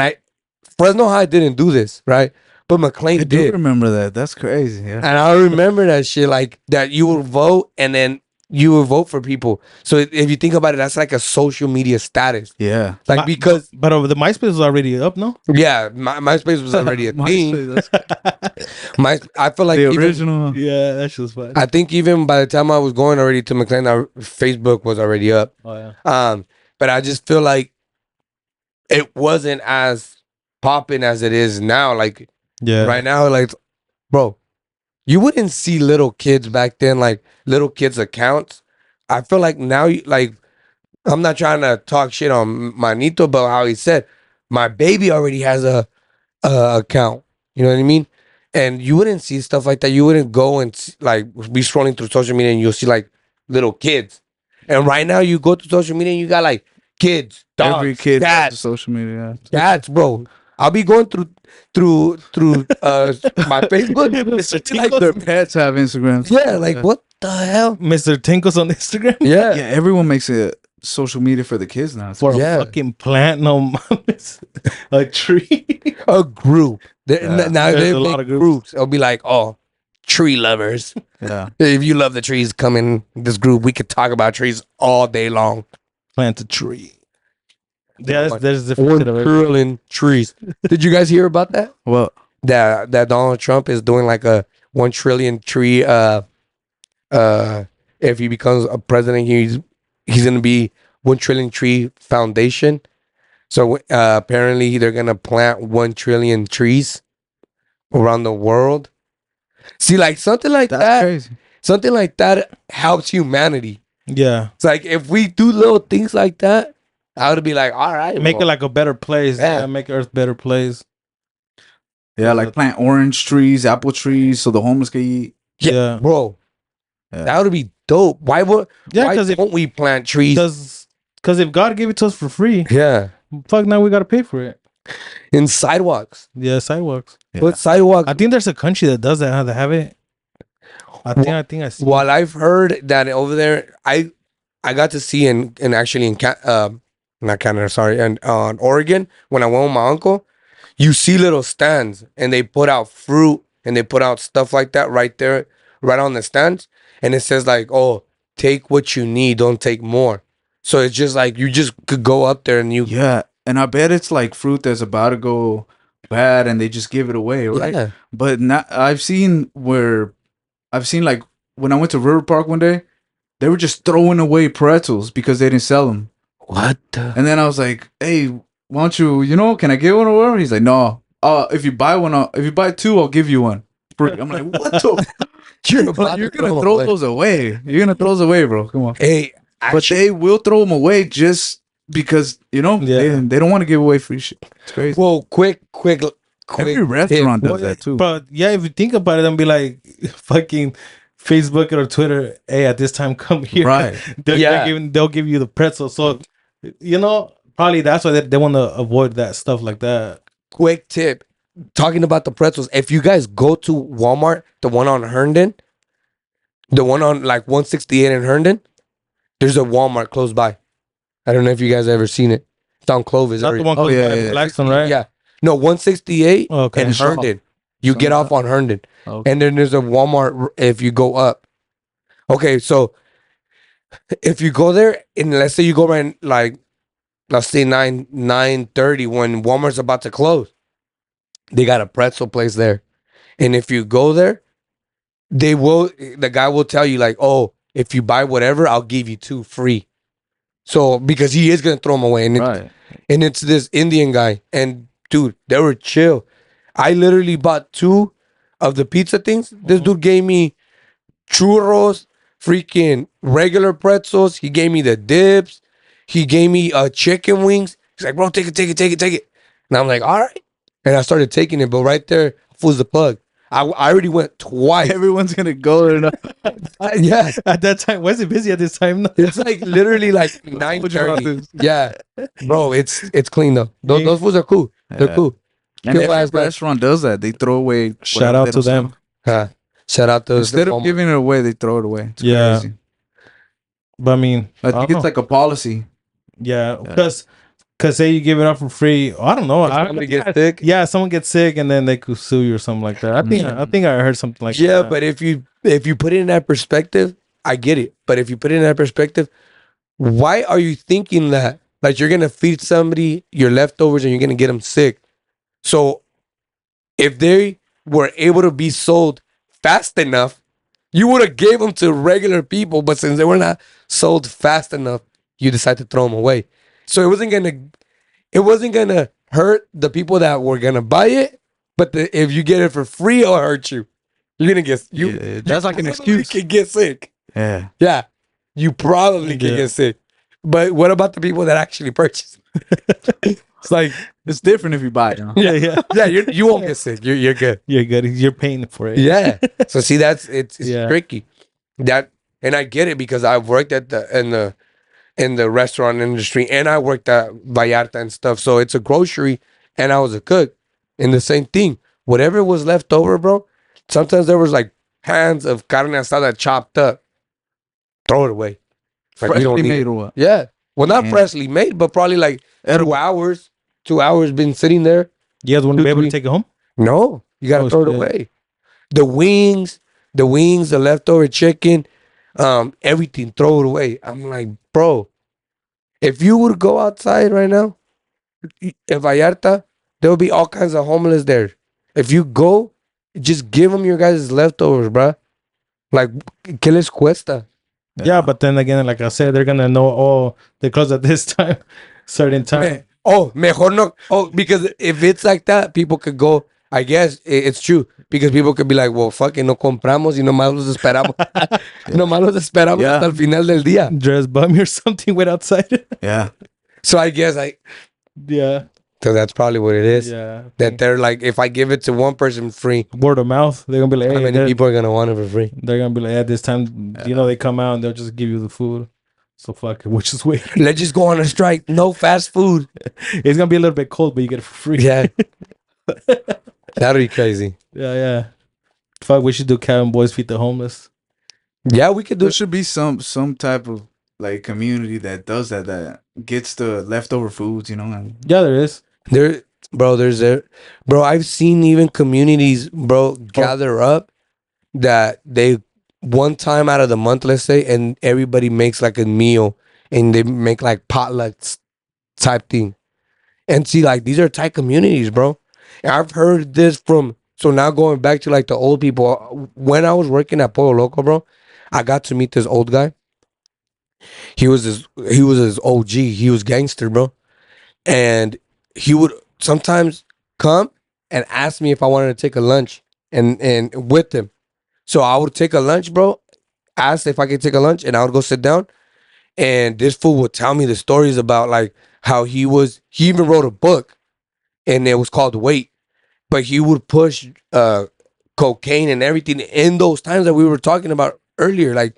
Fresno High didn't do this, right? But McLean I do did. remember that. That's crazy. Yeah. And I remember that shit, like that you would vote and then you would vote for people. So if you think about it, that's like a social media status. Yeah. Like because But the MySpace was already up, no? yeah, MySpace was already a thing. MySpace, that's I feel like the even, original. Yeah, that shit was fun. I think even by the time I was going already to McLean, our Facebook was already up. Oh yeah. But I just feel like it wasn't as popping as it is now. Like Yeah. right now, like bro, you wouldn't see little kids back then, like little kids' accounts. I feel like now, like, I'm not trying to talk shit on Manito, but how he said, my baby already has a account. You know what I mean? And you wouldn't see stuff like that. You wouldn't go and like be scrolling through social media and you'll see like little kids. And right now, you go to social media and you got like kids, dogs, Every kid has cats, social media. cats, bro. I'll be going through my Facebook. Mr. Like Tinkles, Their pets have Instagrams. yeah, like what the hell? Mr. Tinkles on Instagram Yeah, Yeah, everyone makes it social media for the kids now. for Yeah. a fucking plant. No, mames. A tree. a group. Yeah. Now There's they a make lot of groups. groups. It'll be like, oh, tree lovers. Yeah. If you love the trees, come in this group. We could talk about trees all day long. Plant a tree. Yeah, Like, there's different One shit of it. trillion trees. Did you guys hear about that? Well, That Donald Trump is doing like a 1 trillion tree. If he becomes a president, he's gonna be 1 trillion tree foundation. So apparently they're gonna plant 1 trillion trees around the world. See, like something like that's that, crazy. something like that helps humanity. Yeah, It's like if we do little things like that, I would be like, all right, make it well, like a better place. Yeah. Yeah, make Earth better place. Yeah, like plant orange trees, apple trees, so the homeless can eat. Yeah, bro, Yeah. that would be dope. Why yeah, why because don't we plant trees? if God gave it to us for free, Yeah, fuck, now we gotta pay for it. in sidewalks. Yeah, sidewalks. Yeah. But sidewalks. I think there's a country that does that. How they have it. I think I see. While I've heard that over there, I got to see in not Canada, sorry, and on Oregon when I went with my uncle, you see little stands and they put out fruit and they put out stuff like that right there, right on the stands, and it says like, oh, take what you need, don't take more. So it's just like you just could go up there and you Yeah, and I bet it's like fruit that's about to go bad, and they just give it away, right? yeah. But not, I've seen like when I went to River Park one day, they were just throwing away pretzels because they didn't sell them. What the? And then I was like, "Hey, why don't you? Can I get one or whatever?" He's like, "No. If you buy one, if you buy two, I'll give you one." Free. I'm like, "What the? You're about You're to gonna them throw away. those away? You're gonna throw those away, bro? Come on." Hey, But they will throw them away just because Yeah. they don't want to give away free shit. It's crazy. Well, quick. Every restaurant tip. does that too. But yeah, if you think about it, then be like fucking Facebook or Twitter. Hey, at this time, come here. Right. They'll give you the pretzel. So probably that's why they want to avoid that stuff like that. Quick tip. Talking about the pretzels, if you guys go to Walmart, the one on Herndon, the one on like 168 in Herndon, there's a Walmart close by. I don't know if you guys ever seen it. It's on Clovis. Is that the one Oh, close yeah, by yeah. Blackstone, right? Yeah. No, 168 Okay. and Shaw. Herndon. You Something get like off on Herndon. Okay. And then there's a Walmart if you go up. Okay, so if you go there and let's say you go around like let's say 9:30 when Walmart's about to close, they got a pretzel place there. And if you go there, the guy will tell you like, oh, if you buy whatever, I'll give you 2 free. So because he is gonna throw them away. Right. And it's this Indian guy. And dude, they were chill. I literally bought 2 of the pizza things. This dude gave me churros, freaking regular pretzels. He gave me the dips. He gave me chicken wings. He's like, bro, take it. And I'm like, all right. And I started taking it, but right there was the plug. I already went twice. Everyone's gonna go there now. Yeah. At that time, was it busy at this time? It's like literally like What you about 9:30. this? Yeah. Bro, it's clean though. Those foods are cool. They're Yeah. cool. And Kill every ass guys. restaurant does that. They throw away. Shout whatever out they to don't sell. them. Shout out to Instead of Walmart. giving it away, they throw it away. It's Yeah. crazy. But I mean, I think don't it's know. like a policy. Yeah, because say you give it up for free. I don't know. If somebody gets sick. Yeah, someone gets sick and then they could sue you or something like that. I think I heard something like Yeah, that. but if you put it in that perspective, I get it. But if you put it in that perspective, why are you thinking that like you're gonna feed somebody your leftovers and you're gonna get them sick? So if they were able to be sold fast enough, you would have gave them to regular people. But since they were not sold fast enough, you decide to throw them away. So it wasn't gonna hurt the people that were gonna buy it. But if you get it for free, it'll hurt you. You're gonna get Yeah, that's like an probably excuse. Can get sick. Yeah. Yeah, you probably can Yeah. get sick. But what about the people that actually purchase? It's like, It's different if you buy it. yeah. yeah, you won't get sick. You're good. You're good. You're paying for it. Yeah. So see, it's Yeah. tricky. And I get it because I've worked in the restaurant industry and I worked at Vallarta and stuff. So it's a grocery and I was a cook. And the same thing. Whatever was left over, bro. Sometimes there was like hands of carne asada chopped up. Throw it away. Like, we don't Freshly need made it. or what? Yeah. Well, not Damn. freshly made, but probably like 2 hours. 2 hours been sitting there. You guys want to be able to 2-3. take it home? No, you gotta Oh, throw it shit. away. The wings, the leftover chicken, everything, throw it away. I'm like, bro, if you would go outside right now, in Vallarta, there will be all kinds of homeless there. If you go, just give them your guys' leftovers, bro. Like, ¿qué les cuesta? Yeah, but then again, like I said, they're gonna know. Oh, they close at this time, certain time. Mejor no. Oh, because if it's like that, people could go. I guess it's true because people could be like, well, fucking no compramos y nomás los esperamos. Nomás los esperamos Yeah. hasta el final del día. Dress bummy or something went outside. Yeah. So I guess Yeah, so that's probably what it is. yeah. That they're like, if I give it to one person free, Word of mouth. They're gonna be like, how hey, many people are gonna want it for free? they're gonna be like, at this time, they come out and they'll just give you the food. So fuck it, we'll just wait. Let's just go on a strike. No fast food. It's gonna be a little bit cold, but you get it for free. Yeah, that'd be crazy. yeah. Fuck, we should do Cabin Boys Feed the Homeless. Yeah, we could do. There should be some type of like community that does that gets the leftover foods, and Yeah, there is. There, bro. Bro. I've seen even communities, bro, gather up that they one time out of the month, let's say, and everybody makes like a meal, and they make like potlucks type thing. And see, like these are tight communities, bro. And I've heard this from. So now going back to like the old people, when I was working at Pollo Loco, bro, I got to meet this old guy. He was his OG. He was gangster, bro, and he would sometimes come and ask me if I wanted to take a lunch and with him. So I would take a lunch, bro. Ask if I could take a lunch, and I would go sit down. And this fool would tell me the stories about like how he even wrote a book, and it was called Wait. But he would push cocaine and everything in those times that we were talking about earlier, like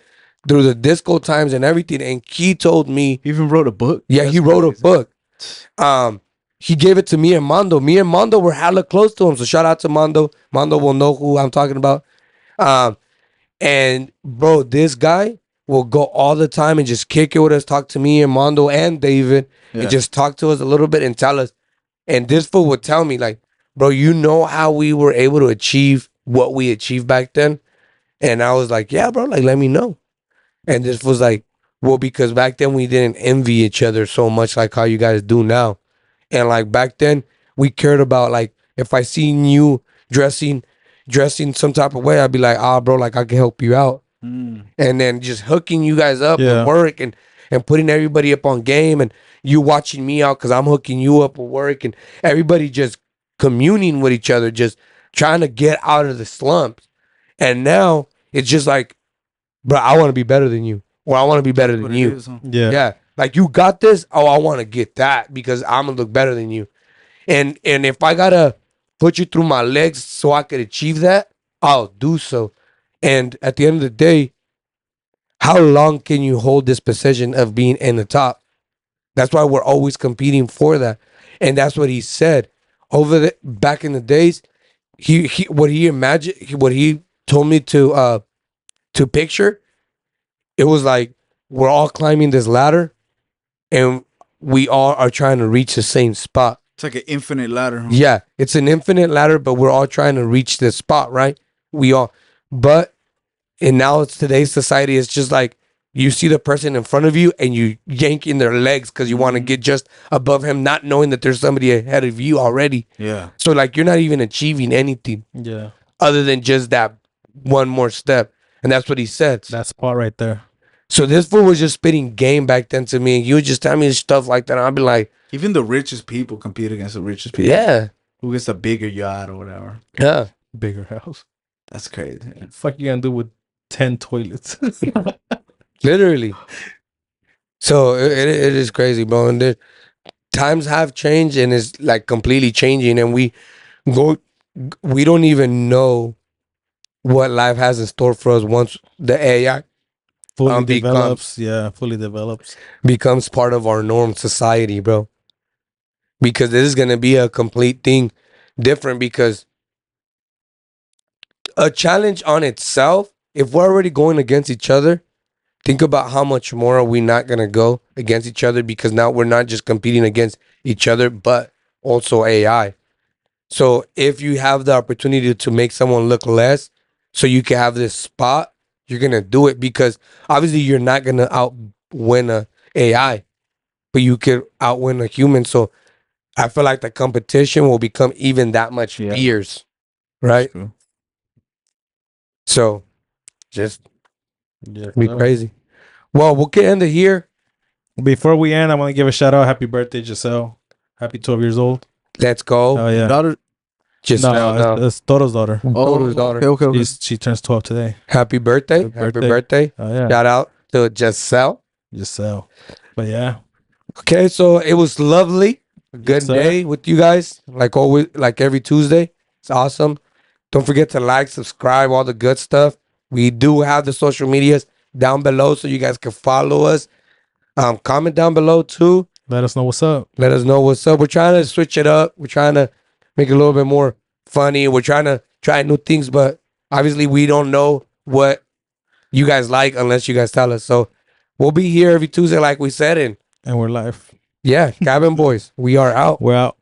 through the disco times and everything. And he told me, He even wrote a book. yeah, That's he wrote crazy. a book. He gave it to me and Mondo. Me and Mondo were hella close to him. So shout out to Mondo. Mondo will know who I'm talking about. And bro, this guy will go all the time and just kick it with us, talk to me and Mondo and David, Yeah. and just talk to us a little bit and tell us. And this fool would tell me, like, bro, you know how we were able to achieve what we achieved back then? And I was like, yeah, bro, like, let me know. And this was like, well, because back then we didn't envy each other so much like how you guys do now. And like back then, we cared about like if I seen you dressing some type of way, I'd be like, bro, like I can help you out. Mm. And then just hooking you guys up Yeah. with work and putting everybody up on game, and you watching me out because I'm hooking you up with work, and everybody just communing with each other, just trying to get out of the slumps. And now it's just like, bro, I want to be better than you, or I want to be better than What it you. is, huh? Yeah. Yeah. Like you got this. Oh, I want to get that because I'm gonna look better than you. And if I gotta put you through my legs so I could achieve that, I'll do so. And at the end of the day, how long can you hold this position of being in the top? That's why we're always competing for that. And that's what he said. Back in the days, what he told me to picture, it was like we're all climbing this ladder and we all are trying to reach the same spot. It's like an infinite ladder. Huh? Yeah, it's an infinite ladder, but we're all trying to reach this spot, right? We all, but and now it's today's society. It's just like you see the person in front of you and you yanking their legs because you want to get just above him, not knowing that there's somebody ahead of you already. Yeah. So like you're not even achieving anything Yeah. other than just that one more step, and that's what he said. That spot right there. So this fool was just spitting game back then to me, and he would just tell me stuff like that, and I'd be like, Even the richest people compete against the richest people. yeah, Who gets a bigger yacht or whatever. yeah. Bigger house. That's crazy. Yeah. Fuck you gonna do with 10 toilets? Literally. So it is crazy, bro. And times have changed and it's like completely changing. And we don't even know what life has in store for us once the AI Fully becomes- develops. Yeah, fully develops. becomes part of our norm society, bro. Because this is going to be a complete thing different, because a challenge on itself, if we're already going against each other, think about how much more are we not going to go against each other, because now we're not just competing against each other, but also AI. So if you have the opportunity to make someone look less so you can have this spot, you're going to do it, because obviously you're not going to outwin a AI, but you could outwin a human. So I feel like the competition will become even that much Yeah. fierce, right? True. So just Yeah. be crazy. Well, we'll get end it here. Before we end, I want to give a shout out. Happy birthday, Giselle. Happy 12 years old. Let's go. Oh, yeah. Daughter. Just No, now. it's Toro's daughter. Toto's daughter. Okay. She turns 12 today. Happy birthday. Happy Happy birthday. birthday. Oh, yeah. Shout out to Giselle. Giselle. But yeah. Okay, so it was lovely. A good Yes, sir. day with you guys. Like always, like every Tuesday. It's awesome. Don't forget to like, subscribe, all the good stuff. We do have the social medias down below so you guys can follow us. Comment down below too. Let us know what's up. Let us know what's up. We're trying to switch it up. We're trying to make it a little bit more funny. We're trying to try new things, but obviously we don't know what you guys like unless you guys tell us. So we'll be here every Tuesday, like we said. And And we're live. yeah, Cabin Boys, we are out. We're out.